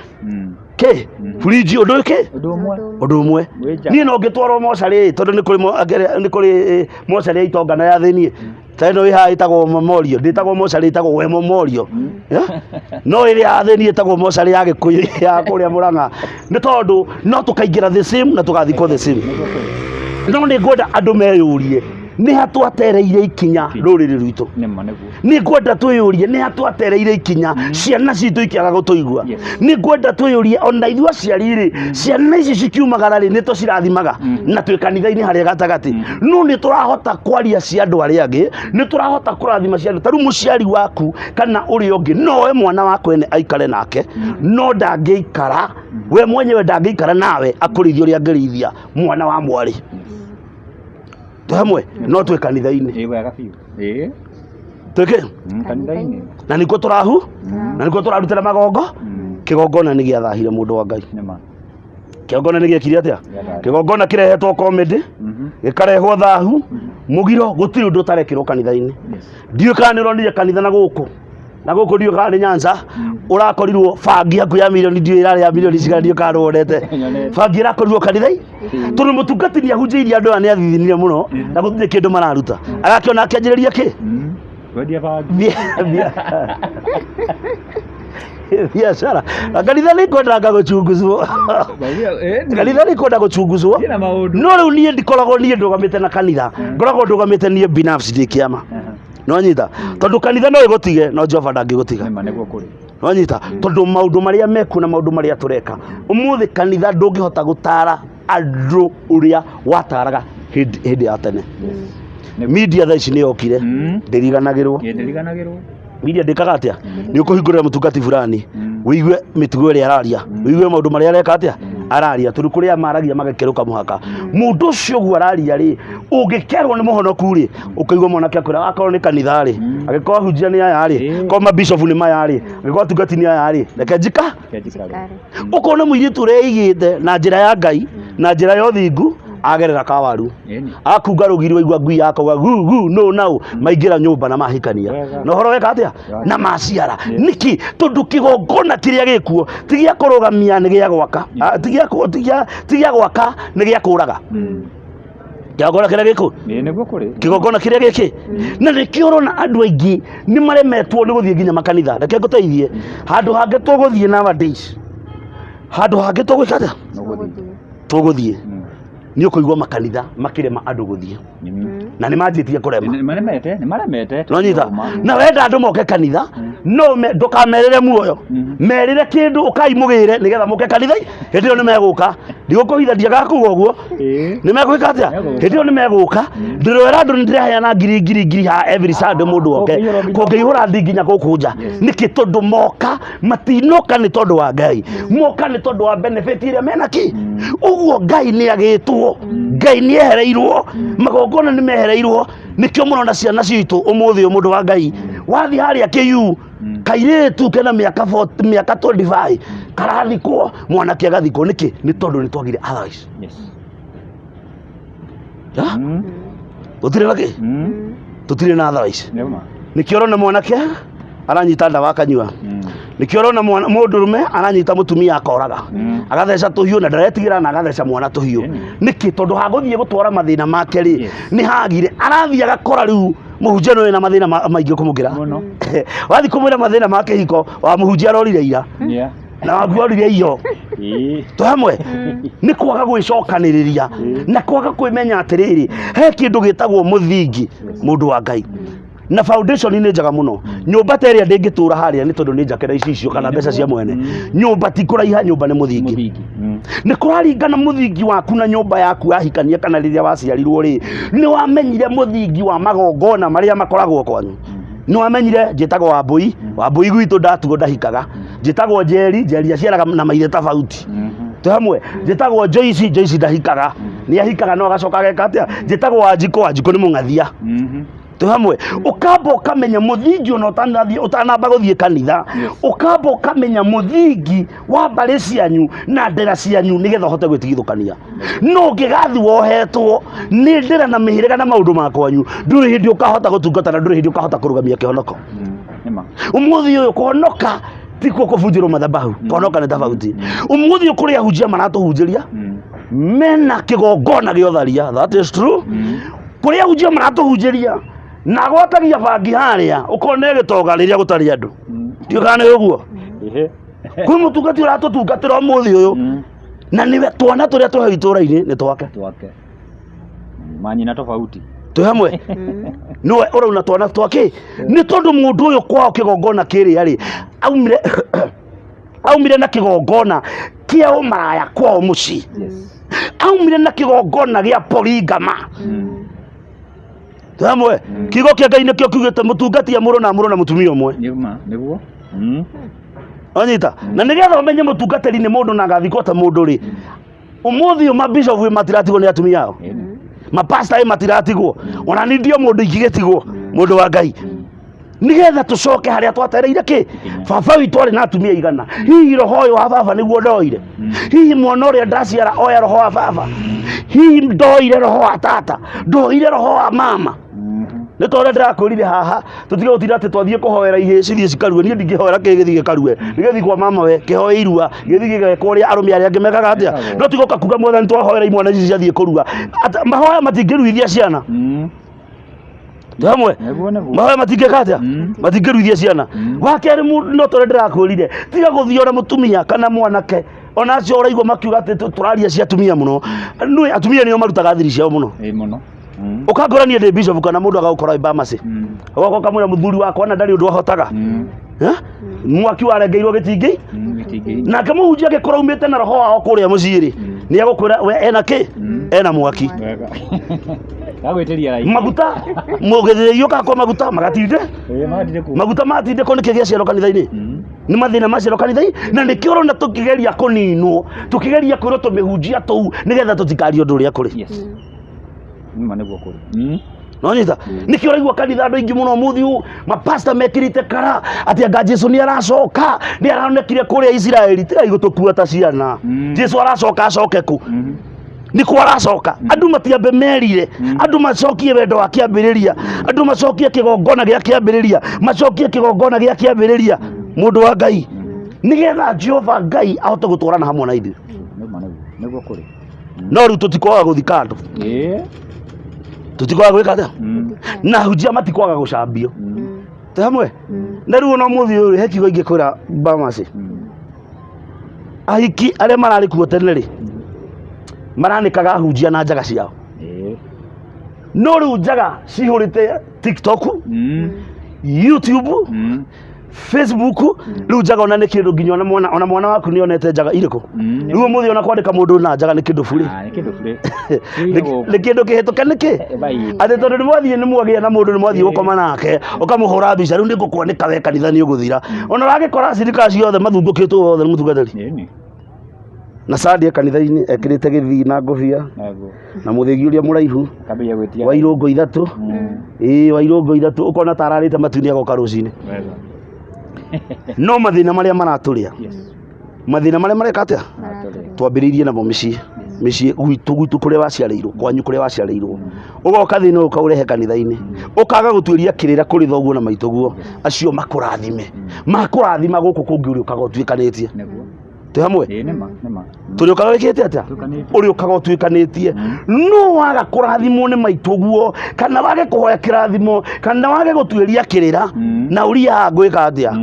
kĩ burinji ũndũ ũkĩ ũndũ ũmwe niĩ no ngĩtwarwo mocarĩ tondũ nĩ kũrĩ mocarĩ ya itongana ya thĩiniĩ teno ĩhaha ĩtagwo Memorial ndĩtagwo mocarĩ ĩtagwo we Memorial no ĩrĩa ya thĩiniĩ ĩtagwo mocarĩ ya gĩkũyũ ya kũrĩa Mũrang'a nĩ tondũ no tũkaingĩra the same na tũgathikwo the same no nĩ ngwenda andũ meyũrie nĩ hatwatereire ikinya rũrĩrĩ rwitũ nĩ ngwenda twĩyũrie nĩ hatwatereire ikinya ciana citũ ikĩaga gũtũigua nĩ ngwenda twĩyũrie ona ithuĩ aciari rĩ ciana ici cikiumagara rĩ nĩ tũcirathimaga na twĩ kanitha-inĩ harĩa gatagatĩ no nĩ tũrahota kwaria cia andũ arĩa angĩ nĩ tũrahota kũrathima cia andũ ta rĩu mũciari waku kana ũrĩa ũngĩ nowe mwana wako ene aikare nake no ndangĩikara we mwenyewe ndangĩikara nawe akũrĩithia ũrĩa angĩrĩithia mwana wa mwarĩ hamwe no twĩ kanitha-inĩ twĩke na nĩkuo tũrahu na nĩkuo tũrarutĩra magongo kĩgongona nĩ gĩathahire mũndũ wa Ngai kĩgongona nĩ gĩekire atĩa kĩgongona kĩrehetwo comedy gĩkarehwo thahu mũgiro gũtirĩ ũndũ ũtarekĩrwo kanitha-inĩ ndiũĩ kana nĩ ũronire kanitha na gũkũ ndiũĩ kana nĩ Nyanza ũrakorirwo bangi hakuhĩ ya milioni ndiũĩ ĩrarĩ ya milioni cigana ndiũĩ kana nĩwonete bangi ĩrakorirwo kanitha-inĩ tondũ mũtungatĩri ahunjĩirie andũ aya nĩ athithinire mũno na gũtirĩ kĩndũ mararuta agakĩona akĩanjĩrĩria kĩ Wendia bangi. Biashara. Kanitha nĩ kwendaga gũchunguzwo. Kanitha nĩ kwenda gũchunguzwo. No rĩu niĩ ndikoragwo niĩ ndũgamĩte na kanitha. Ngoragwo ndũgamĩte niĩ binafsi ndĩ kĩama. No nyita. Tondũ kanitha no ĩgũtige no Jehova ndangĩgũtiga. Nĩma nĩguo kũrĩ. No nyita. Tondũ maũndũ marĩa meku na maũndũ marĩa tũreka. Ũmũthĩ kanitha ndũngĩhota gũtara andũ ũrĩa wataraga hĩndĩ ya tene. Media thaa ici nĩ yokire. Ndĩriganagĩrwo. Ndĩriganagĩrwo. Media ndĩkaga atĩa? Nĩ ũkũhingũrĩra mũtungati fulani. Wĩigue mĩtugo ĩrĩa araria. Wĩigue maũndũ marĩa areka atĩa? Araria. Tondũ kũrĩa maragia magakerũka mũhaka. Mũndũ ũcio ũguo araria rĩ, ũngĩkerwo nĩ mũhonoku rĩ, ũkaigua mwanake akwĩra akorwo nĩ kanitha rĩ, angĩkorwo ahunjia nĩ aya rĩ, korwo mabishop nĩ maya rĩ, angĩkorwo atungati nĩ aya rĩ, reke njika. Ũkona mũirĩtu ũreigĩte na njĩra ya Ngai, na njĩra ya ũthingu, agerera kawaru akunga rũgiri waigua ngui yakauga gu no nao maingĩra nyũmba na mahikania na ũhoro weka atĩa na maciara niki tondũ kĩgongona kĩrĩa gĩkuo ti gĩa kũrũgamia nĩ gĩa gwaka ti gĩa gwaka nĩ gĩa kũraga kĩgongona kĩrĩa gĩkuo nĩguo kũrĩ kĩgongona kĩrĩa gĩkĩ na nĩkĩo ũrona andũ aingĩ nĩ maremetwo nĩ gũthiĩ nginya makanitha reke ngũteithie handũ hangĩ tũgũthiĩ nowadays handũ hangĩ tũgwĩka atĩa tũgũthiĩ nĩ ũkũigua makanitha makĩrema andũ gũthiĩ na nĩ manjĩtie kũrema nĩ maremete no nyita na wenda andũ moke kanitha no ndũkamerĩre muoyo merĩre kĩndũ ũkaimũgĩre nĩgetha moke kanitha hĩndĩ ĩyo nĩ megũka ndigũkũhitha ndiagakuga ũguo nĩ megwĩka atĩa hĩndĩ ĩyo nĩ megũka ndĩrwĩra andũ nĩ ndĩraheana ngiri ha every Sunday mũndũ oke kũngĩihũra ndi nginya gũkũ nja nĩkĩ tondũ moka matinoka nĩ tondũ wa Ngai moka nĩ tondũ wa benefit iria mena ki ũguo Ngai nĩ agĩtwo Ngai nĩ ehereirwo magongona nĩ mehereirwo nĩkĩo mũrona ciana citũ ũmũthĩ mũndũ wa Ngai wathi harĩa kĩyu kairĩtu kena mĩaka 25 karathikwo mwanake agathikwo nĩkĩ nĩ tondũ nĩ twagire otherwise tũtirĩ na otherwise nĩkĩo ũrona mwanake aranyita ndawa akanyua nĩkĩo ũrona mũndũrũme aranyita mũtumia akoraga agatheca tũhiũ na ndaretigĩra na agatheca mwana tũhiũ nĩkĩ tondũ hagũthiĩ gũtwara mathĩna make rĩ nĩ hagire arathiĩ agakora rĩu mũhunjia nĩ na mathĩna maingĩ kũmũkĩra wathi kũmwĩra mathĩna ma kĩhiko wa mũhunjia arorire ira na waguorire iyo tũ hamwe nĩ kwaga gwĩcokanĩrĩria na kwaga kwĩmenya atĩrĩrĩ he kĩndũ gĩtagwo mũthingi mũndũ wa Ngai na foundation nĩ njega mũno nyũmba ta ĩrĩa ndĩngĩtũra harĩa nĩ tondũ nĩ njakĩra icio kana mbeca cia mwene nyũmba ti kũraiha nyũmba nĩ mũthingi nĩ kũraringana mũthingi waku na nyũmba yaku yahikania kana rĩrĩa waciarirwo rĩ nĩ wamenyire mũthingi wa magongona marĩa makoragwo kwanyu nĩ wamenyire njĩtagwo Wambui gwitũ ndatugo ndahikaga njĩtagwo Njeri aciaraga na maithe tofauti tũ hamwe njĩtagwo Joyce ndahikaga nĩ ahikaga no agacoka ageka atĩa njĩtagwo Wanjikũ nĩ mũng'athia tũ hamwe ukamba ukamenya mũthingi ona utanamba gũthiĩ kanitha ukamba ukamenya mũthingi wa mbarĩ cianyu na ndera cianyu nĩgetha ũhote gwĩtigithũkania no ũngĩgathi wohetwo nĩ ndera na mĩhĩrĩga na maũndũ makwanyu ndũrĩ hĩndĩ ũkahota gũtungata na ndũrĩ hĩndĩ ũkahota kũrũgamia kĩhonoko ũmũthĩ ũyũ kũhonoka tikuo kũbunjĩrwo mathabahu kũhonoka nĩ tofauti ũmũthĩ ũyũ kũrĩ ahunjia maratũhunjĩria mena kĩgongona gĩa ũtharia that is true kũrĩ ahunjia maratũhunjĩria na gwatagia bangi harĩa ũkone gĩtoga rĩrĩa gũtarĩ andũ ndiũkaga nĩ ũguo kwĩ mũtungati ũratũtungatĩra ũmũthĩ ũyũ na nĩwe twana tũrĩa tũheo itũũra-inĩ nĩ twake manyina tofauti tũ hamwe nĩwe ũrauna twana twake nĩ tondũ mũndũ ũyũ kwao kĩgongona kĩrĩa rĩ aumire na kĩgongona kĩa ũmaraya kwao mũciĩ aumire na kĩgongona gĩa polygama hamwe kiugo kĩa Ngai nĩkĩo kiugĩte mũtungatia mũrũ na mũtumia ũmwe nĩguo onyita na nĩgetha ũmenye mũtungatĩri nĩ mũndũ na agathikwo ta mũndũ rĩ ũmũthĩ ũyũ mabishop matiratigwo nĩ atumia ao mapasta matiratigwo ona nĩ ndio mũndũ ingĩgĩtigwo mũndũ wa Ngai nĩgetha tũcoke harĩa twatereire kĩ baba witũ arĩ na atumia igana hihi roho ũyũ wa baba nĩguo ndoire hihi mwana ũrĩa ndaciara oya roho wa baba hihi ndoire roho wa tata ndoire roho wa mama nĩ tondũ ndĩrakwĩrire haha tũtige gũtinda atĩ twathiĩ kũhoera ihĩ cithiĩ cikarue niĩ ndingĩhoera gĩthiĩ gĩkarue nĩgĩthiĩ kwa mama we kĩhoe irua gĩthiĩ gĩgekwo ũrĩa arũme arĩa angĩ mekaga atĩa no tigoka kuga mwathani twahoera imwana ici ciathiĩ kũrua mahoya matingĩruithia ciana Hamwe mawe matingekata matingeruithia ciana wakeri no tore ndirakwirire tiga guthiora mutumia kana mwanake ona acio uraigua makiuga ati turaria cia atumia muno nui atumia nio marutaga thiri ciao muno muno ukangorania ndi bishop kana mundu agakora ibamasi wako kamwira muthuri wakwa na ndari undu ahotaga mwaki warengeirwo gitingi na kama hujia gikora umite na roho wao kuria muciiri ni agukwira ena ki ena mwaki agwitiria rai maguta mugithirio kako maguta magatinde maguta matinde ko nikigia ciaro kanitha-ini ni mathina maciaro kanitha-ini na nikio rona tukigeria kuninwo tukigeria kwiro tumihunjia tuu nigetha tutikario ndu ria kuri nima niguo kuri no nyita nikio raigua kanitha andu ingi muno muthiu mapasta mekirite kara ati anga Jesu ni aracoka ni aronekire kuria Israeli tiga igutukua ta ciana Jesu aracoka acoke ku niko aracoka andu matiambe merire andu macokie wendo wa kiambiriria andu macokie kigongona gia kiambiriria macokie kigongona gia kiambiriria mundu wa Ngai nigetha Jehova Ngai ahote gutwarana hamwe na ithu niguo kuri no riu tutikwaga guthika andu tutikwaga gwika ta na hujia matikwaga gucambio te hamwe na riu no muthi uyu hekigo ingikwira bamasi ahiki aria marari kuo tene ri maranikaga hujia na njaga ciao no riu njaga cihurite TikTok YouTube Facebook riu njaga ona ni kindu nginya ona mwana waku ni onete njaga iriko riu muthi ona kwandika mundu na njaga ni kindu bure ni kindu kihituka niki ati tondu ni mwathie ni mwagia na mundu ni mwathie gukoma nake ukamuhura mbica riu ndingukwanika we kanitha ni uguthira ona ragikora cirika ciothe mathungukitwo wothe mutungatari na Sunday kanitha-ini ekirite githi na ngobia na muthigi uria muraihu wa irungo ithatu wa irungo ithatu ukona tararite matuni agoka rucini no mathina maria maraturia mathina maria mareka atia twambiriirie namo micii gwitu kuria waciareirwo kwanyu kuria waciareirwo ugoka thina ukaurehe kanitha-ini ukaga gutuiria kirira kuri thoguo na maituguo acio makurathima guku kungi uri ukaga utwikanitie te hamwe turi ukaga wikite atia uri ukaga utwikanitie no waga kurathimwo ni maituguo kana wage kuhoya kirathimo kana wage gutuiria kirira na uria ngwika atia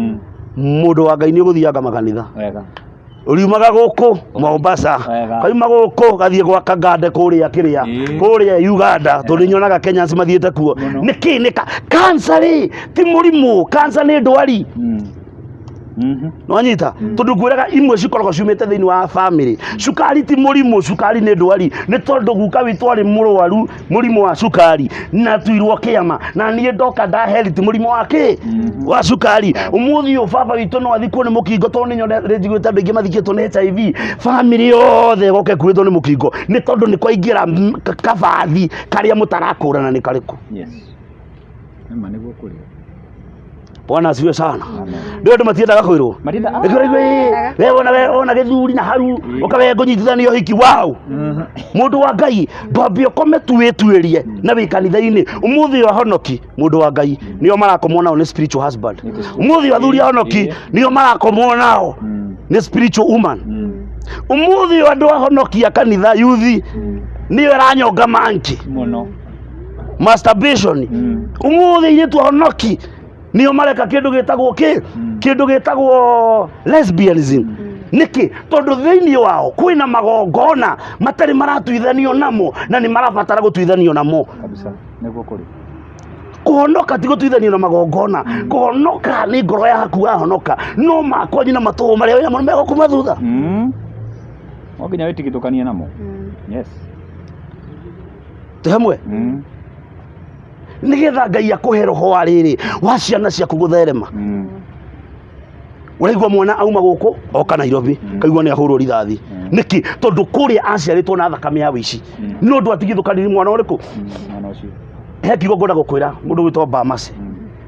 mundu wa Ngai ni uguthianga makanitha uriumaga guku Mombasa kaima guku gathie gwa Kagande kuria kiria kuria Uganda turinyonaga Kenyans mathiete kuo niki nika cancer ti murimu cancer ni ndwari no nyita tondu ngwiraga imwe cikoragwo ciumite thiini wa family cukari ti murimu cukari ni ndwari ni tondu guka witu ari murwaru murimu wa cukari na tuirwo kiama na nie ndoka nda health murimu wake wa cukari umuthi u baba witu no athikwo ni mukingo tondu nyone njiguite bingi mathikitwo ni HIV family yothe goke kwithwo ni mukingo ni tondu ni kwaingira kabathi karia mutarakurana ni kariku nima niguo kuri Bwana asifiwe sana. Ndio ndo matiendaga kwirwo. Wewe ona githuri na haru ukawe ngunyitithanio hiki wow. Mundu wa Ngai ndwambie kome tuituirie na wi kanitha-ini umuthi wa honoki mundu wa Ngai nio marakomona ni spiritual husband. Umuthi wa thuri honoki nio marakomona ni spiritual woman. Umuthi wa ndo honokia kanitha yuthi nio ranyonga manki muno masturbation. Umuthi ni tu honoki nio mareka kindu gitagwo lesbianism niki tondu thiini wao kwina magongona matari maratuithanio namo na ni marabatara gutuithanio namo kabisa niguo kuri kuhonoka ti gutuithanio na magongona kuhonoka ni ngoro yaku ahonoka no makonyi na matu maria wina muno mego kumathutha oginya witigithukania namo yes te hamwe nigetha Ngai akuhe roho ariri wa ciana ciaku gutherema uraigua mwana auma guku oka Nairobi kaigua ni ahurwo rithathi niki tondu kuria aciaritwo na thakame ya wici no ndu atigithukanirie mwana uriku mwana ucio he kigongo gukwira mundu gwitwo Bamasi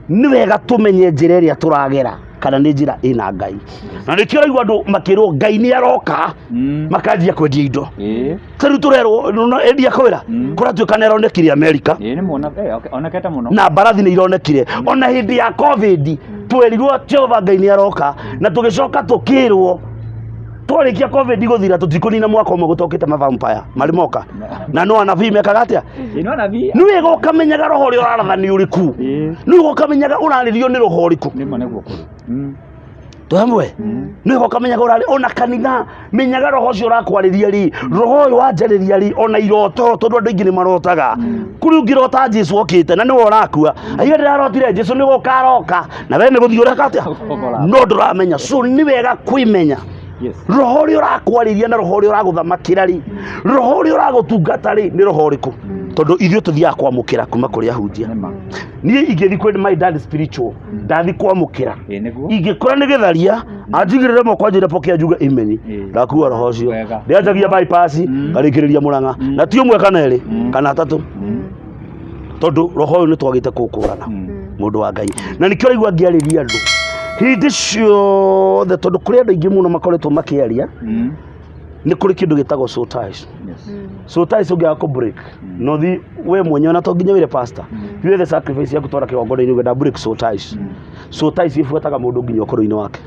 ni wega tumenye njira iria turagera kana ni njira ina Ngai na nikio raigua andu makirwo Ngai ni aroka makanjia kwendia indo tari turerwo endia kwira kuratuika na ironekire America ni muona onekete muno na barathi ni ironekire ona hindi ya COVID twerirwo Jehova Ngai ni aroka na tugicoka tukirwo twarikia covid guthira tutikunina mwaka umwe gutokite mavampire marimoka na no anabii mekaga atia ino anabii ni wega ukamenyaga roho ri urathani uriku ni wega ukamenyaga uraririo ni roho uriku ni mane gukuru twamwe ni wega ukamenyaga urari ona kanitha menyaga roho ucio urakwariria ri roho uyu wanjariria ri ona iroto tondu andu ingi ni marotaga kuri ungirota Jesu okite na ni worakua aiyo ndirarotire Jesu ni gukaroka na we ni guthiureka atia no nduramenya so ni wega kwimenya roho ri urakwariria na roho ri uraguthamakira ri roho ri uragutungata ri ni roho riku tondu ithuĩ tuthiaga kwamũkĩra kuma kũrĩ ahunjia niĩ ingĩthi kwĩ my dad spiritual ndathi kwamũkĩra ingĩkora nĩ gĩtharia anjigĩrĩre moko anjĩre pokea njuge amen ndakua roho ũcio ndĩanjagia bypass ngarĩkĩrĩria Mũrang'a na ti ũmwe kana erĩ kana atatũ tondu roho ũyũ nĩ twagĩte kũũkũrana mũndũ wa Ngai na nĩkĩo raigua ngĩarĩria andũ hĩndĩ ciothe tondu kũrĩ andũ aingĩ mũno makoretwo makĩaria nĩ kũrĩ kĩndũ gĩtagwo soul ties soul ties ũngĩaga kũ break no thi we mwenyewe na to nginya wĩre pastor you the sacrifice yaku twara kĩgongona-inĩ ũgenda break soul ties soul ties ibuataga mũndũ nginya ũkũrũ-inĩ wake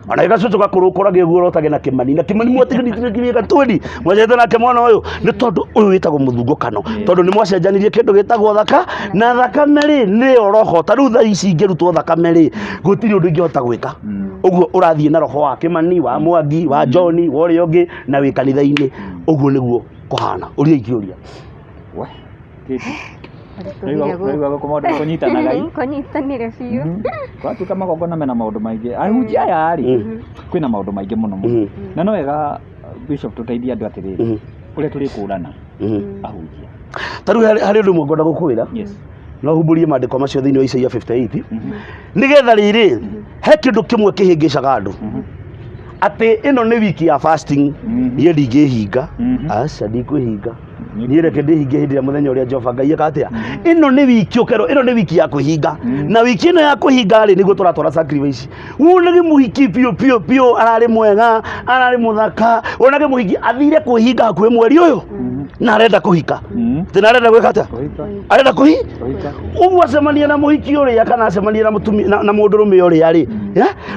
ona igacoka kũrũkũra gĩguo rotage na kĩmani mwatigithĩtie gatwĩni mwacete nake mwana ũyũ nĩ tondũ ũyũ wĩtagwo mũthungũkano tondũ nĩ mwacenjanirie kĩndũ gĩtagwo thaka na thakame rĩ nĩyo roho ta rĩu thaa ici ingĩrutwo thakame rĩ gũtirĩ ũndũ ingĩhota gwĩka ũguo ũrathiĩ na roho wa Kĩmani wa Mwangi wa John wa ũrĩa ũngĩ na wĩ kanitha-inĩ ũguo nĩguo kũhana ũrĩa ingĩũria kunyitanire biũ gwatuĩka magongona mena maũndũ maingĩ ahunjia aya rĩ kwĩna maũndũ maingĩ mũno na no wega Bishop tũteithie andũ atĩrĩrĩ ũrĩa tũrĩkũrana ahunjia ta rĩu harĩ ũndũ ũmwe ngwenda gũkwĩra no humbũrie maandĩko macio thĩinĩ wa Isaia 58 nĩgetha rĩrĩ he kĩndũ kĩmwe kĩhĩngĩcaga andũ atĩ ĩno nĩ wiki ya fasting niĩ ndingĩhinga aca ndikwĩhinga niĩ reke ndĩhinge hĩndĩ ĩrĩa mũthenya ũrĩa Jehova Ngai akatia ĩno nĩ wiki ũkero ĩno nĩ wiki ya kwĩhinga na wiki ĩno ya kwĩhinga rĩ nĩguo tũratwara sacrifice wonage mũhiki piũ ararĩ mwega ararĩ mũthaka wonage mũhiki athire kwĩhinga hakuhĩ mweri ũyũ na arenda kũhika tena arenda gwĩka atĩa arenda kũhika ũguo acemania na mũhiki ũrĩa kana acemania na mũtumia na mũndũrũme ũrĩa rĩ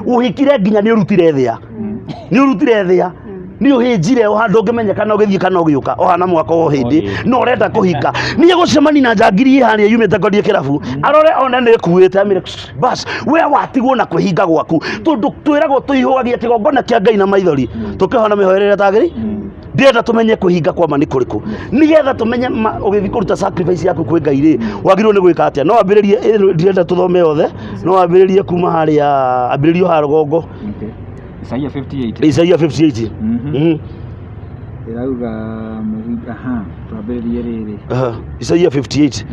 ũhikire nginya nĩ ũrutire thĩa ni uhĩnjire o handũ ũngĩmenya kana ũgĩthiĩ kana ũgĩũka o hana mwaka o hĩndĩ no ũrenda kũhika niĩ gũcemani na njangiri harĩa yumĩte kwendie kĩrabu arore ona nĩ ĩkuĩte amĩre bas we watigwo na kwĩhinga gwaku tondũ twĩragwo tũihũgagia kĩgongona kĩa Ngai na maithori tũkĩhona mĩhoerere tagĩrĩ ndĩrenda tũmenye kwĩhinga kwa ma nĩ kũrĩkũ nĩgetha tũmenye ũgĩthiĩ kũruta sacrifice yaku kwĩ Ngai rĩ wagĩrĩirwo nĩ gwĩka atĩa no wambĩrĩrie ndĩrenda tũthome yothe no wambĩrĩrie kuma harĩa ambĩrĩrio ha rũgongo Isaia 58 irauga mũhinga twambĩrĩrie rĩrĩ Isaia 58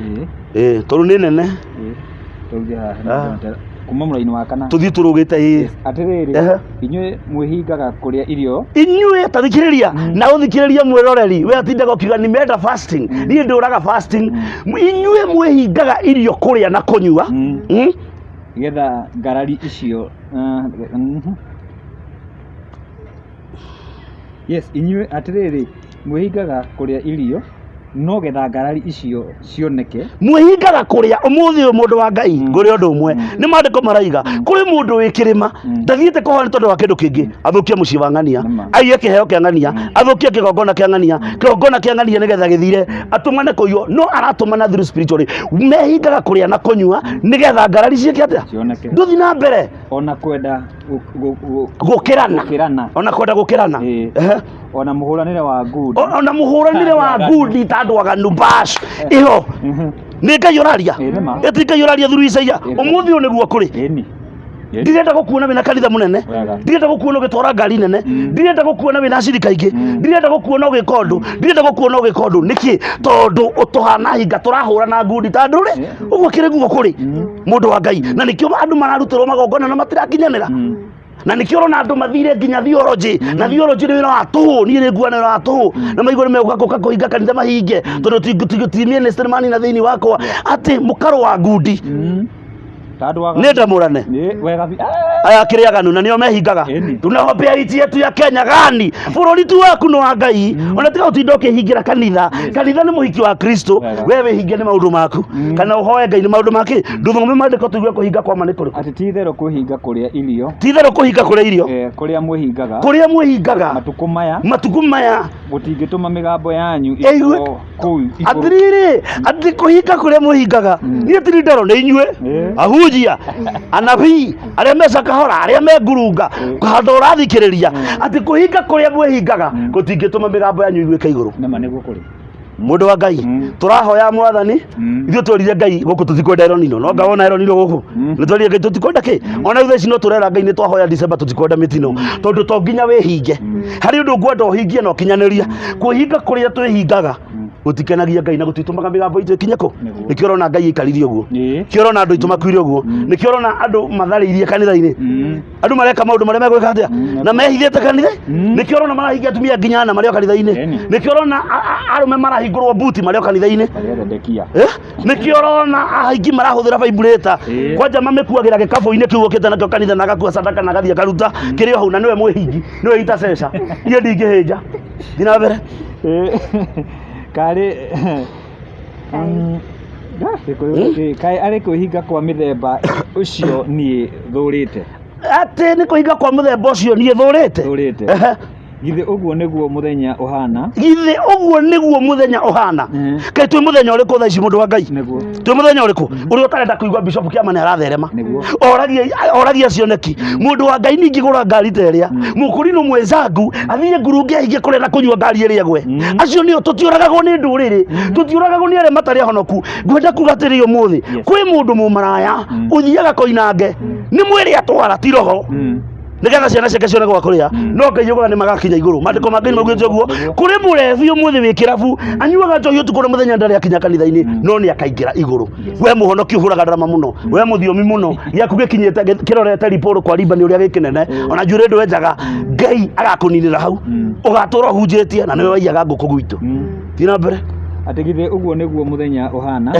tondũ nĩ nene kuma mũraini wa kana tũthiĩ tũrũgĩte atĩrĩrĩ inyuĩ mwĩhingaga kũrĩa irio inyuĩ ta thikĩrĩria na ũthikĩrĩria mwĩroreri we atindaga ũkiuga nĩmenda fasting niĩ ndũraga fasting inyuĩ mwĩhingaga irio kũrĩa na kũnyua getha ngarari icio inyuĩ atĩrĩrĩ mwĩhingaga kũrĩa irio no getha ngarari icio cioneke mwĩhingaga kũrĩa ũmũthĩ ũyũ mũndũ wa Ngai ngũrĩ ũndũ ũmwe nĩ maandĩko maraiga kũrĩ mũndũ wĩ kĩrĩma ndathiĩte kũhoya nĩ tondũ wa kĩndũ kĩngĩ athũkie mũciĩ wa ng'ania aiye kĩheo kĩa ng'ania athũkie kĩgongona kĩa ng'ania nĩgetha gĩthire atũmane kũiywo no aratũmana through spiritually mehingaga kũrĩa na kũnyua nĩgetha ngarari ciĩke atĩa ndũthi na mbere ona kwenda gũkĩrana ona mũhũranĩre wa ngundi ta andũ aganu bash iho nĩ Ngai ũraria eti Ngai ũraria through Isaia ũmũthĩ ũyũ nĩguo kũrĩ ndirenda gũkuona wĩna kanitha mũnene ndirenda gũkuona ũgĩtwara ngari nene ndirenda gũkuona wĩna acirika ingĩ ndirenda gũkuona ũgĩka ũndũ nĩkĩ tondũ ũtũhana hinga tũrahũra na ngundi ta ndũrĩ ũguo kĩrĩ guo kũrĩ mũndũ wa Ngai na nĩkĩo andũ mararutĩrwo magongona na matirakinyanĩra na nĩkĩo ũrona andũ mathire nginya theology na theology nĩ wĩra wa tũhũ niĩ nĩ nguona wĩra wa tũhũ na maigua nĩ megũka kũhinga kanitha mahinge tondũ ti ministry mani na thĩinĩ wakwa atĩ mũkaro wa ngundi nenda murane aya kiria ganu na nio mehingaga tunahopea iti yetu ya Kenya gani bururi tu waku no Ngai ona tiga utinda ukihingira kanitha ni muhiki wa Kristo wewe hinge ni maundu maku kana uhoe Ngai ni maundu make nduthome mandiko tuigue kuhinga kwa mane kuri ati tithero kuhinga kuria irio kuria mwihingaga matuku maya gutingituma migambo yanyu kuu atiriri ati kuhinga kuria mwihingaga ni tiri ndaro ni inyue ahujia anabii aria meca kahora aria me ngurunga kahanda urathikiriria ati kuhinga kuria mwihingaga gutingituma migambo yanyu iguike iguru nama niguo kuri mundu wa Ngai turahoya mwathani ithu twerire Ngai guku tutikwenda ironino no ngawona ironino guku ni twerire Ngai tutikwenda ki ona ithu ici no turera Ngai ni twahoya December tutikwenda mitino tondu to nginya wihinge hari undu ngwenda uhingie no kinyaniria kuhinga kuria twihingaga gutikenagia Ngai na gutitumaga migambo itu ikinyeko nikio rona Ngai ikaririe uguo nikio rona andu itu makwire uguo nikio rona andu mathariirie kanitha-ini andu mareka maundu maria megwika atia na mehithite kanitha nikio rona marahingia atumia nginya ana mario kanitha-ini nikio rona arume marahingurwo buti mario kanitha-ini nikio rona ahingi marahuthira vibrator kwanja mamekuagira gikabu-ini kiu ukite nakio kanitha na gakua sadaka na gathia karuta kirio hau na niwe mwihingi niwe itaceca nie ndingihinja thina mbere kari kai ari kuhinga kwa mithemba ucio nie thurite ati ni kuhinga kwa muthemba ucio nie thurite githe uguo niguo muthenya uhana kai twi muthenya uriku thaici mundu wa Ngai twi muthenya uriku uri utarenda kuigua Bishop Kiama ni aratherema oragia cioneki mundu wa Ngai ningi gura ngari teria mukurino mwenzangu athie ngurungi ahingie kurenda kunyua ngari iria gwe acio nio tutiuragagwo ni nduriri tutiuragagwo ni aria matari honoku ngwenda kugatiriyo muthi kwi mundu mumaraya uthiaga koinange ni mwiri atwara ti roho nigetha ciana ciake cione gwa kuria no Ngai yugaga ni magakinya iguru mandiko mangĩ maugĩte ũguo kuri murebi umuthi wi kirabu anyuaga njohi utuku na muthenya ndari akinya kanitha-ini no ni akaingira iguru we muhonoki uhuraga drama muno we muthiomi muno giaku gikinyite kirorete riporo kwa riba ni uria gikinene ona njure ndu wenjaga Ngai agakuninira hau ugatura hunjitie na niwe waiyaga nguku gwitu tina mbere ati githe uguo niguo muthenya uhana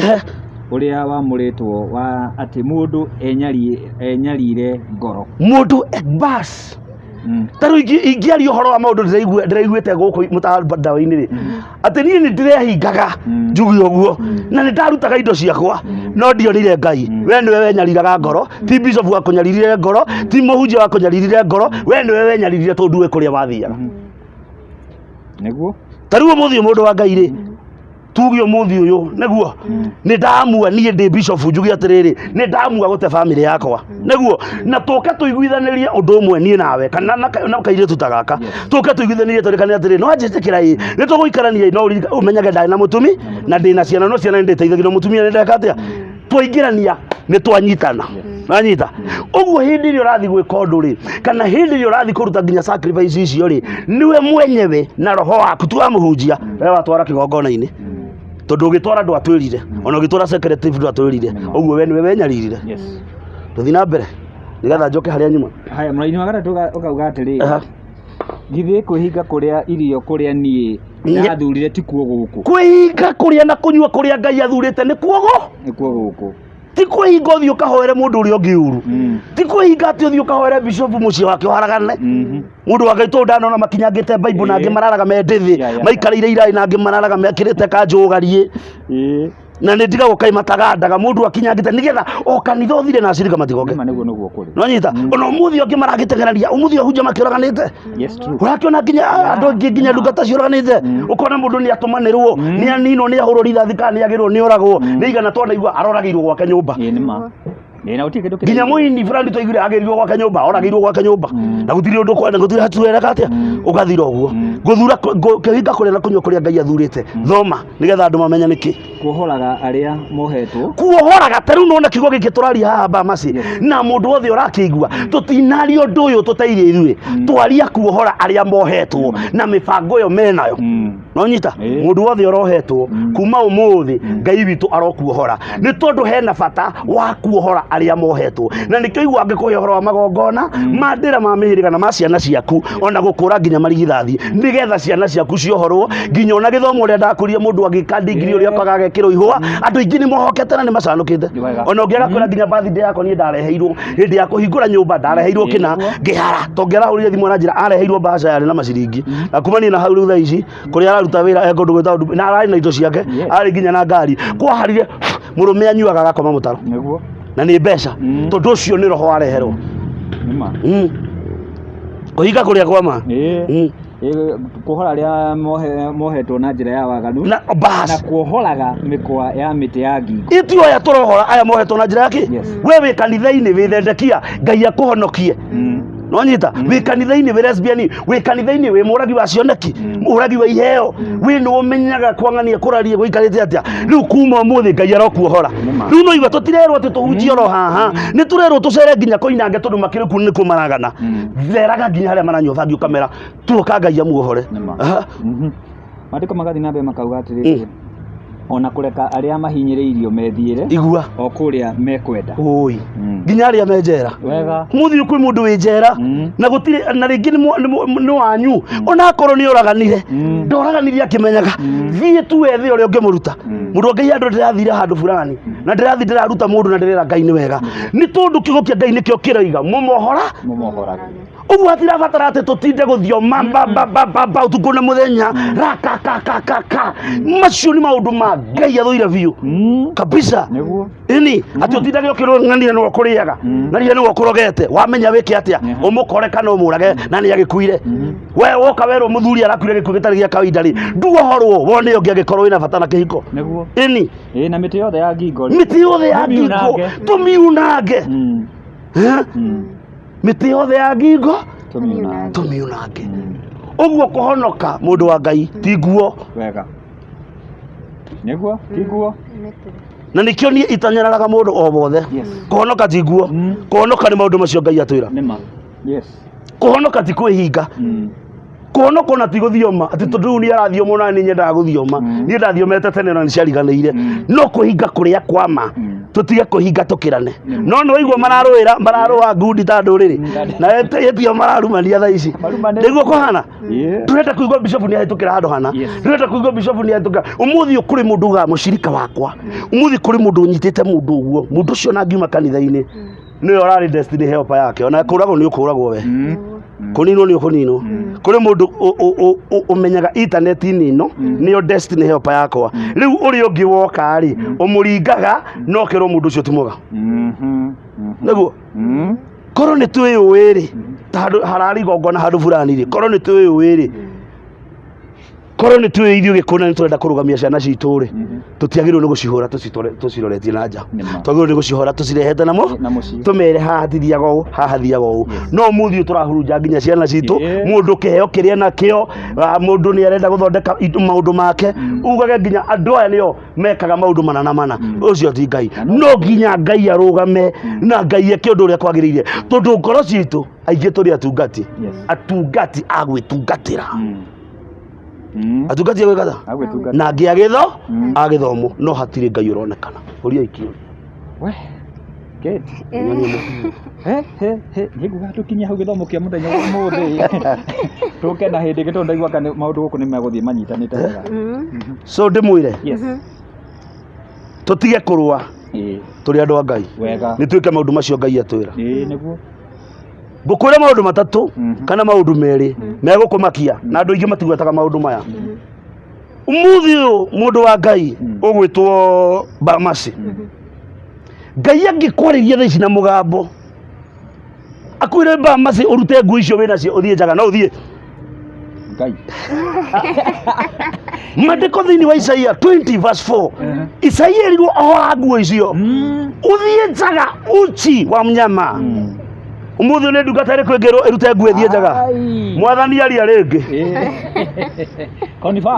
uria wamuritwo wa ati mundu enyarire ngoro mundu bas taru ingiaria uhoro wa maundu ndiraiguite guku mutabandawa-ini ri ati nie ni ndirehingaga njugi uguo na ni ndarutaga indo ciakwa no ndionire Ngai we niwe wenyariraga ngoro ti Bishop wa kunyaririre ngoro ti muhunjia wa kunyaririre ngoro we niwe wenyariririe tondu we kuria wathiaga niguo taru muthio mundu wa Ngai ri tugio muthi uyu niguo ni ndamua nie ndi Bishop njugi atiriri ni ndamua gute family yakwa niguo na tuka tuiguithanirie undu umwe nie nawe kana na kaire tutagaka tuka tuiguithanirie turikane atiriri no ajitikira ii ni tuguikarania no umenyage ndai na mutumi na ndina ciana no ciana nditeithagirwo mutumia ni ndeka atia twaingirania ni twanyitana nanyita uguo hindi ri urathi gwika undu ri kana hindi ri urathi kuruta nginya sacrifice icio ri niwe mwenyewe na roho waku tu muhunjia we watwara kigongona-ini tondu ugitwara ndu atwirire ona ugitwara secretary ndu atwirire uguo we niwe wenyaririre tuthi na mbere nigetha njoke haria nyuma haya muraini wa gatatu ukauga atiri githe kuhinga kuria irio kuria nie ndathurire ti kuo guku kuhinga kuria na kunyua kuria Ngai athurite ni kuo guku ti kuhinga uthio kahoere mundu uri ongi uru ti kuhinga ati uthio kahoere Bishop muci wake haragane mundu wa Ngai to ndanona makinyangite Bible na angi mararaga me ndithi maikarire irai na angi mararaga mekirite kanjugarie na ni ndiga gukaimatagaga mundu akinyangite nigetha o kanitha uthire na cirika matigoke niguo kuri no nyita ona umuthi ongi maragitegereria umuthi hunja makiraganite urakiona nginya andu angi nginya ndungata ciuraganite ukona mundu ni atumanirwo ni anino ni ahurwo rithathi kana ni agirwo ni oragwo ni igana twona igua aroragirwo gwake nyumba na uti kidu nginya muini fulani twaigire agerirwo gwake nyumba oragirwo gwake nyumba na gutiri undu kwenda gutiri hatuereka atia ugathira uguo guthura kihinga kuria na kunyua kuria Ngai athurite thoma nigetha andu mamenya niki kuohoraga aria mohetwo kuohoraga taru nona kigo giki turaria haha Bamasi na mundu othe urakigua tutinari undu uyu tutairie ithue twaria kuohora aria mohetwo na mibango yo menayo no nyita mundu othe urohetwo kuma umuthi Ngai witu arokuohora ni tondu hena bata wa kuohora aria mohetwo na nikio igwa ngikuhe horo wa magongona mandira ma mihiriga na maciana ciaku ona gukura nginya marigithathi nigetha ciana ciaku ciohorwo nginya ona githomo uria ndakurie mundu agikandingiri uria akaga magekĩrwo ihũa andũ aingĩ nĩ mohokete na nĩ macanũkĩte ona ũngĩaga kwĩra nginya birthday yakwa niĩ ndareheirwo hĩndĩ ya kũhingũra nyũmba ndareheirwo kĩna ngĩhara to ngĩarahũrire thimũ na njĩra areheirwo mbaca yarĩ na maciringi na kuma niĩ na hau rĩu thaa ici kũrĩa araruta wĩra kũndũ gwĩtagwo na ararĩ na indo ciake arĩ nginya na ngari kwaharire mũrũme anyuaga agakoma mũtaro na nĩ mbeca tondũ ũcio nĩ roho areherwo kũhinga kũrĩa kwama kuohora arĩa mohetwo na njĩra ya waganu na kuohoraga mĩkwa ya mĩtĩ ya ngingo itio aya tũrohora aya mohetwo na njĩra yake we wĩ kanitha-inĩ wĩthendekia Ngai akũhonokie no nyita wĩ kanitha-inĩ wĩ lesbian wĩ kanitha-inĩ wĩ mũragi wa cioneki mũragi wa iheo wĩ nĩ ũmenyaga kwang'ania kũraria gũikarĩte atĩa rĩu kuma ũmũthĩ Ngai arokuohora rĩu no igwe tũtirerwo atĩ tũhunjie oro haha nĩ tũrerwo tũcere nginya kũinange tondũ makĩrĩ kũu nĩ kũmaragana theraga nginya harĩa maranyua thangi ũkamera tuoka Ngai amuohore maandĩko magathiĩ na mbere makauga atĩrĩrĩ ona kũreka arĩa mahinyĩrĩirio methiĩre igua o kũrĩa mekwenda oi nginya arĩa me njera wega mũthĩ kwĩ mũndũ wĩ njera na gũtirĩ na rĩngĩ nĩ wanyu ona akorwo nĩ oraganire ndoraganire akĩmenyaga thiĩ tu wethe ũrĩa ũngĩmũruta mũndũ Ngai andũ ndĩrathire handũ fulani na ndĩrathi ndĩraruta mũndũ na ndĩrera Ngai nĩ wega nĩ tondũ kiugo kĩa Ngai nĩkĩo kĩroiga mũmohorage ũguo hatirabatara atĩ tũtinde gũthioma ũtukũ na mũthenya rakakakakaka macio nĩ maũndũ ma Ngai athũire biũ kabisa ini atĩ ũtindage ũkĩrũng'ania nĩwe ũkũrĩaga na nĩwe nĩwe ũkũrogete wamenya wĩke atĩa ũmũkore kana ũmũrage na nĩ agĩkuire we woka werwo mũthuri arakuire gĩkuũ gĩtarĩ gĩa kawaida rĩ nduohorwo wone ũngĩ angĩkorwo wĩna bata na kĩhiko ini na mĩtĩ yothe ya ngingo tũmiunange mĩtĩ yothe ya ngingo tũmiunange ũguo kũhonoka mũndũ wa Ngai ti nguo wega nĩguo ti nguo na nĩkĩo niĩ itanyararaga mũndũ o wothe kũhonoka ti nguo kũhonoka nĩ maũndũ macio Ngai atwĩra kũhonoka ti kwĩhinga kũhonoka ona ti gũthioma atĩ tondũ rĩu nĩ arathioma ona niĩ nyendaga gũthioma niĩ ndathiomete tene na nĩ ciariganĩire no kũhinga kũrĩa kwama tũtige kũhinga tũkĩrane no nĩ waigua mararũa ngundi ta ndũrĩrĩ na etio mararumania thaa ici nĩguo kũhana tũrenda kũigua bishop nĩ ahĩtũkĩra handũ hana tũrenda kũigua bishop nĩ ahĩtũkĩra ũmũthĩ kũrĩ mũndũ uga mũcirika wakwa ũmũthĩ kũrĩ mũndũ ũnyitĩte mũndũ ũguo mũndũ ũcio na ngiuma kanitha-inĩ nĩwe ũrarĩ destiny helper yake ona kũragwo nĩ ũkũragwo we kũninwo nĩ ũkũninwo kũrĩ mũndũ ũmenyaga intaneti-inĩ ĩno nĩyo destiny helper yakwa rĩu ũrĩa ũngĩ woka rĩ ũmũringaga no kerwo mũndũ ũcio ti mwega nĩguo korwo nĩ twĩũĩ rĩ hararĩ igongona handũ fulani rĩ korwo nĩ twĩũĩ rĩ korwo nĩ twĩ ithuĩ Gĩkũyũ nĩ tũrenda kũrũgamia ciana citũ rĩ tũtiagĩrĩirwo nĩ gũcihũra tũciroretie na nja twagĩrĩirwo nĩ gũcihũra tũcirehete namo tũmere haha tithiaga ũũ haha thiaga ũũ no mũthĩ tũrahurunja nginya ciana citũ mũndũ kĩheo kĩrĩa nakĩo mũndũ nĩ arenda gũthondeka maũndũ make ugage nginya andũ aya nĩo mekaga maũndũ mana ũcio ti Ngai no nginya Ngai arũgame na Ngai eke ũndũ ũrĩa kwagĩrĩire tondũ ngoro citũ aingĩ tũrĩ atungati a gwĩtungatĩra atungati agwĩkatha na angĩ agĩthomo no hatirĩ Ngai ũronekana ũria ikio we Kate nĩguo tũkinya hau gĩthomo kĩa mũthenya wa ũmũthĩ tũke na hĩndĩ ĩngĩ ndaigua kana maũndũ gũkũ nĩ megũthiĩ manyitanĩte wega so ndĩmwĩre tũtige kũrũa tũrĩ andũ a Ngai nĩ twĩke maũndũ macio Ngai atwĩra nĩguo ngũkwĩra maũndũ matatũ kana maũndũ merĩ megũkũmakia na andũ aingĩ matigwetaga maũndũ maya ũmũthĩ ũyũ mũndũ wa Ngai ũgwĩtwo Bamasi Ngai angĩkwarĩria thaa ici na mũgambo akwĩre Bamasi ũrute nguo icio wĩnacio ũthiĩ njaga no ũthiĩ Ngai maandĩko thĩinĩ wa Isaia 20:4 Isaia erirwo oha nguo icio ũthiĩ njaga uchi wa mnyama ũmũthĩ nĩ ndungata ĩrĩkũ ĩngĩrwo ĩrute nguo ĩthiĩ njaga mwathani aria rĩngĩ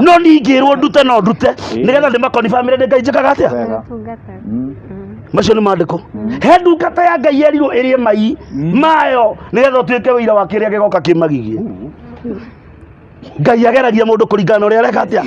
no ningĩrwo ndute no ndute nĩgetha ndĩmakonibamĩre nĩ Ngai njĩkaga atĩa macio nĩ maandĩko he ndungata ya Ngai erirwo ĩrĩe mai mayo nĩgetha ũtuĩke wĩira wa kĩrĩa gĩgoka kĩmagigie Ngai ageragia mundu kuringana uria areka atia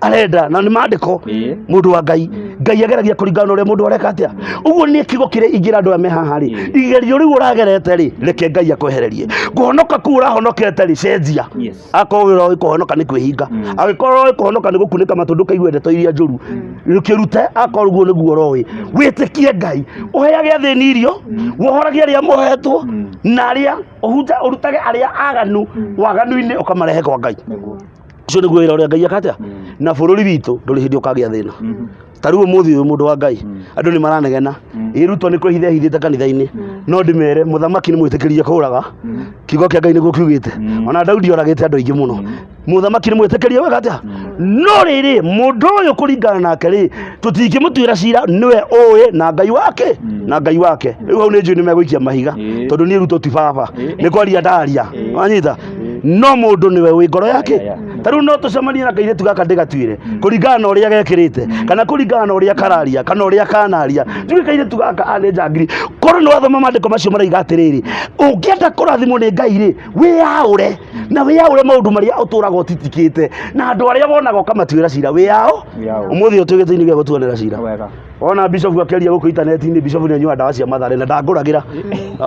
arenda na ni mandiko mundu wa Ngai Ngai ageragia kuringana uria mundu areka atia uguo ni kigo kire ingira andu ame haha ri igerio riu uragerete ri reke Ngai akwehererie kuhonoka ku urahonokete ri cenjia akorwo wira uri kuhonoka ni kwihinga agikorwo uri kuhonoka ni gukunika matundu kaigwe ndeto iria njuru rukirute akorwo guo niguo rowi witikie Ngai uheage athini irio wohoragie aria mohetwo na aria uhunja urutage aria aganu waganu-ini ukamarehe kwa Ngai ucio niguo wira uria Ngai akatia na bururi witu nduri hindi ukagia thina tariu umuthi uyu mundu wa Ngai andu ni maranegena iruto ni kwihithia hithite kanitha-ini no ndimere muthamaki ni mwitikirie kuraga kigo kia Ngai niguo kiugite ona Daudi oragite andu aingi muno muthamaki ni mwitikirie wega atia no riri mundu uyu kuringana nake ri tutingimutwira cira niwe uwe na Ngai wake riu hau ni njui ni meguikia mahiga tondu ni iruto ti baba ni kwaria ndaria wanyita no mundu niwe wi ngoro yake tariu no tucemanie na kairitu gaka ndigatwire kuringana na uria gekirite kana kuringana na uria kararia kana uria kanaria njuge kairitu gaka ane njangiri korwo ni wathoma mandiko macio maraiga atiriri ungienda kurathimwo ni Ngai ri wiyaure na wiyaure maundu maria uturaga utitikite na andu aria wonaga ukamatuira cira wiyao umuthi utugite-ini gia gutuanira cira ona bishop akeria guku internet-ini bishop ni anyua ndawa cia mathare na ndanguragira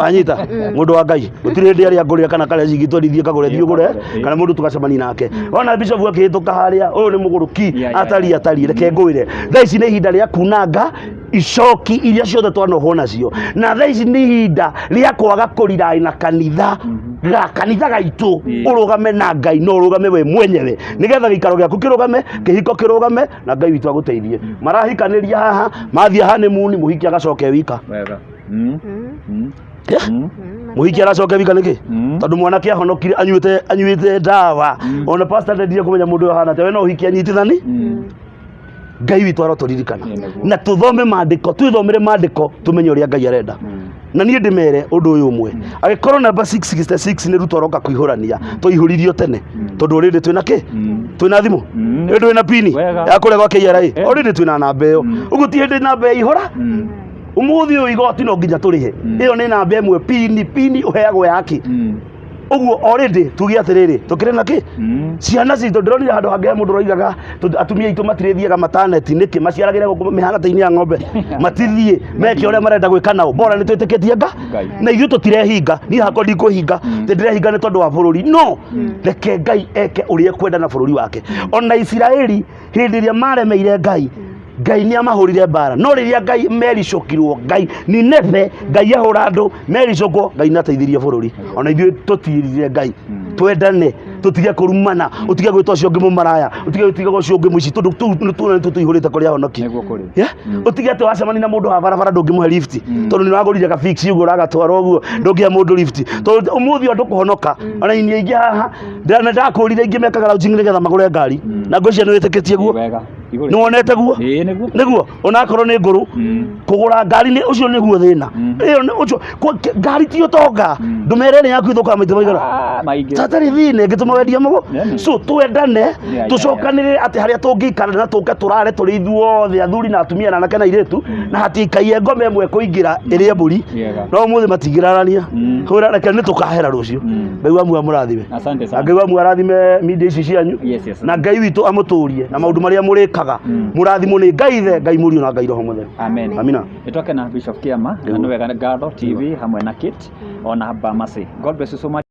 anyita mundu wa Ngai gutire ndi aria ngurira kana kare cigitwarithie kagure thiugure kana mundu tugacemani nake ona bishop akihituka haria uyu ni muguruki atari reke ngwire thaa ici ni ihinda ria kunanga icoki iria ciothe twanohwo nacio na thaa ici ni ihinda ria kwaga kurirai na kanitha gaitu urugame na Ngai no urugame we mwenyewe nigetha gikaro giaku kirugame kihiko kirugame na Ngai witu aguteithie marahikaniria haha mathia honeymoon muhiki agacoke wika wega muhiki aracoke wika niki tondu mwanake ahonokire anyuite ndawa ona pastor ndendire kumenya mundu hana te we no uhiki anyitithani Ngai witu aroturirikana na tuthome mandiko twithomere mandiko tumenye uria Ngai arenda na niĩ ndimere undu uyu umwe agikorwo number 666 ni ruto roka kuihurania tuihuririo tene tondu already twina ki twina thimu ndu wina pini ya kuregwa KRA already twina namba iyo uguo ti hindi namba ya ihura umuthi uyu igoti no nginya turihe iyo ni namba imwe pini uheagwo yaki uguo already tugia atiriri tukire na ki ciana citu ndironire handu hangi mundu roigaga atumia itu matirithiaga mataneti niki maciaragire guku mihangata-ini ya ng'ombe matithie meke uria marenda gwika nao bora ni twitikitie Ngai na ithuĩ tutirehinga ni hakwa ndikuhinga ndirehinga ni tondu wa bururi no reke Ngai eke uria kwenda na bururi wake ona Israeli hindi iria maremeire Ngai ni amahurire bara no riria Ngai mericokirwo Ngai ni nebe Ngai ahura andu mericokwo Ngai nateithirie bururi ona ithuĩ tutirire Ngai twendane tutige kurumana utige gwitwa cio ngi mumaraya utige cio ngi muici tundu tuihurite kuri ahonoki utige ati wacemani na mundu ha barabara ndungimuhe lift tondu ni wagurire ka fix uguo uragatwara uguo ndungihe mundu lift tondu umuthi andu kuhonoka ona ini aingi haha ndakurire ingi mekaga routing nigetha magure ngari na ngwiciria ni witikitie guo ni wonete guo niguo ona akorwo ni nguru kugura ngari ni ucio niguo thina iyo ni ucio ngari ti utonga ndumerere yaku ithuka maita maigara tatari thine ngituma wendia mugo so twendane tucokanire ati haria tungikara na tuke turare turi ithuothe athuri na atumia na anake na iretu na hatikaie ngome imwe kuingira iria mburi no muthi matingirarania hura reke ni tukahera rucio Ngai wa muya murathime asante sana Ngai wa muya arathime media ici cianyu na Ngai witu amuturie na maundu maria murikaga murathimo ni Ngai the Ngai muri na Ngai roho mutheru amen amina itoke na Bishop Kiama na niwe Ngatho TV hamwe na Kit ona Bamasi God bless you so much.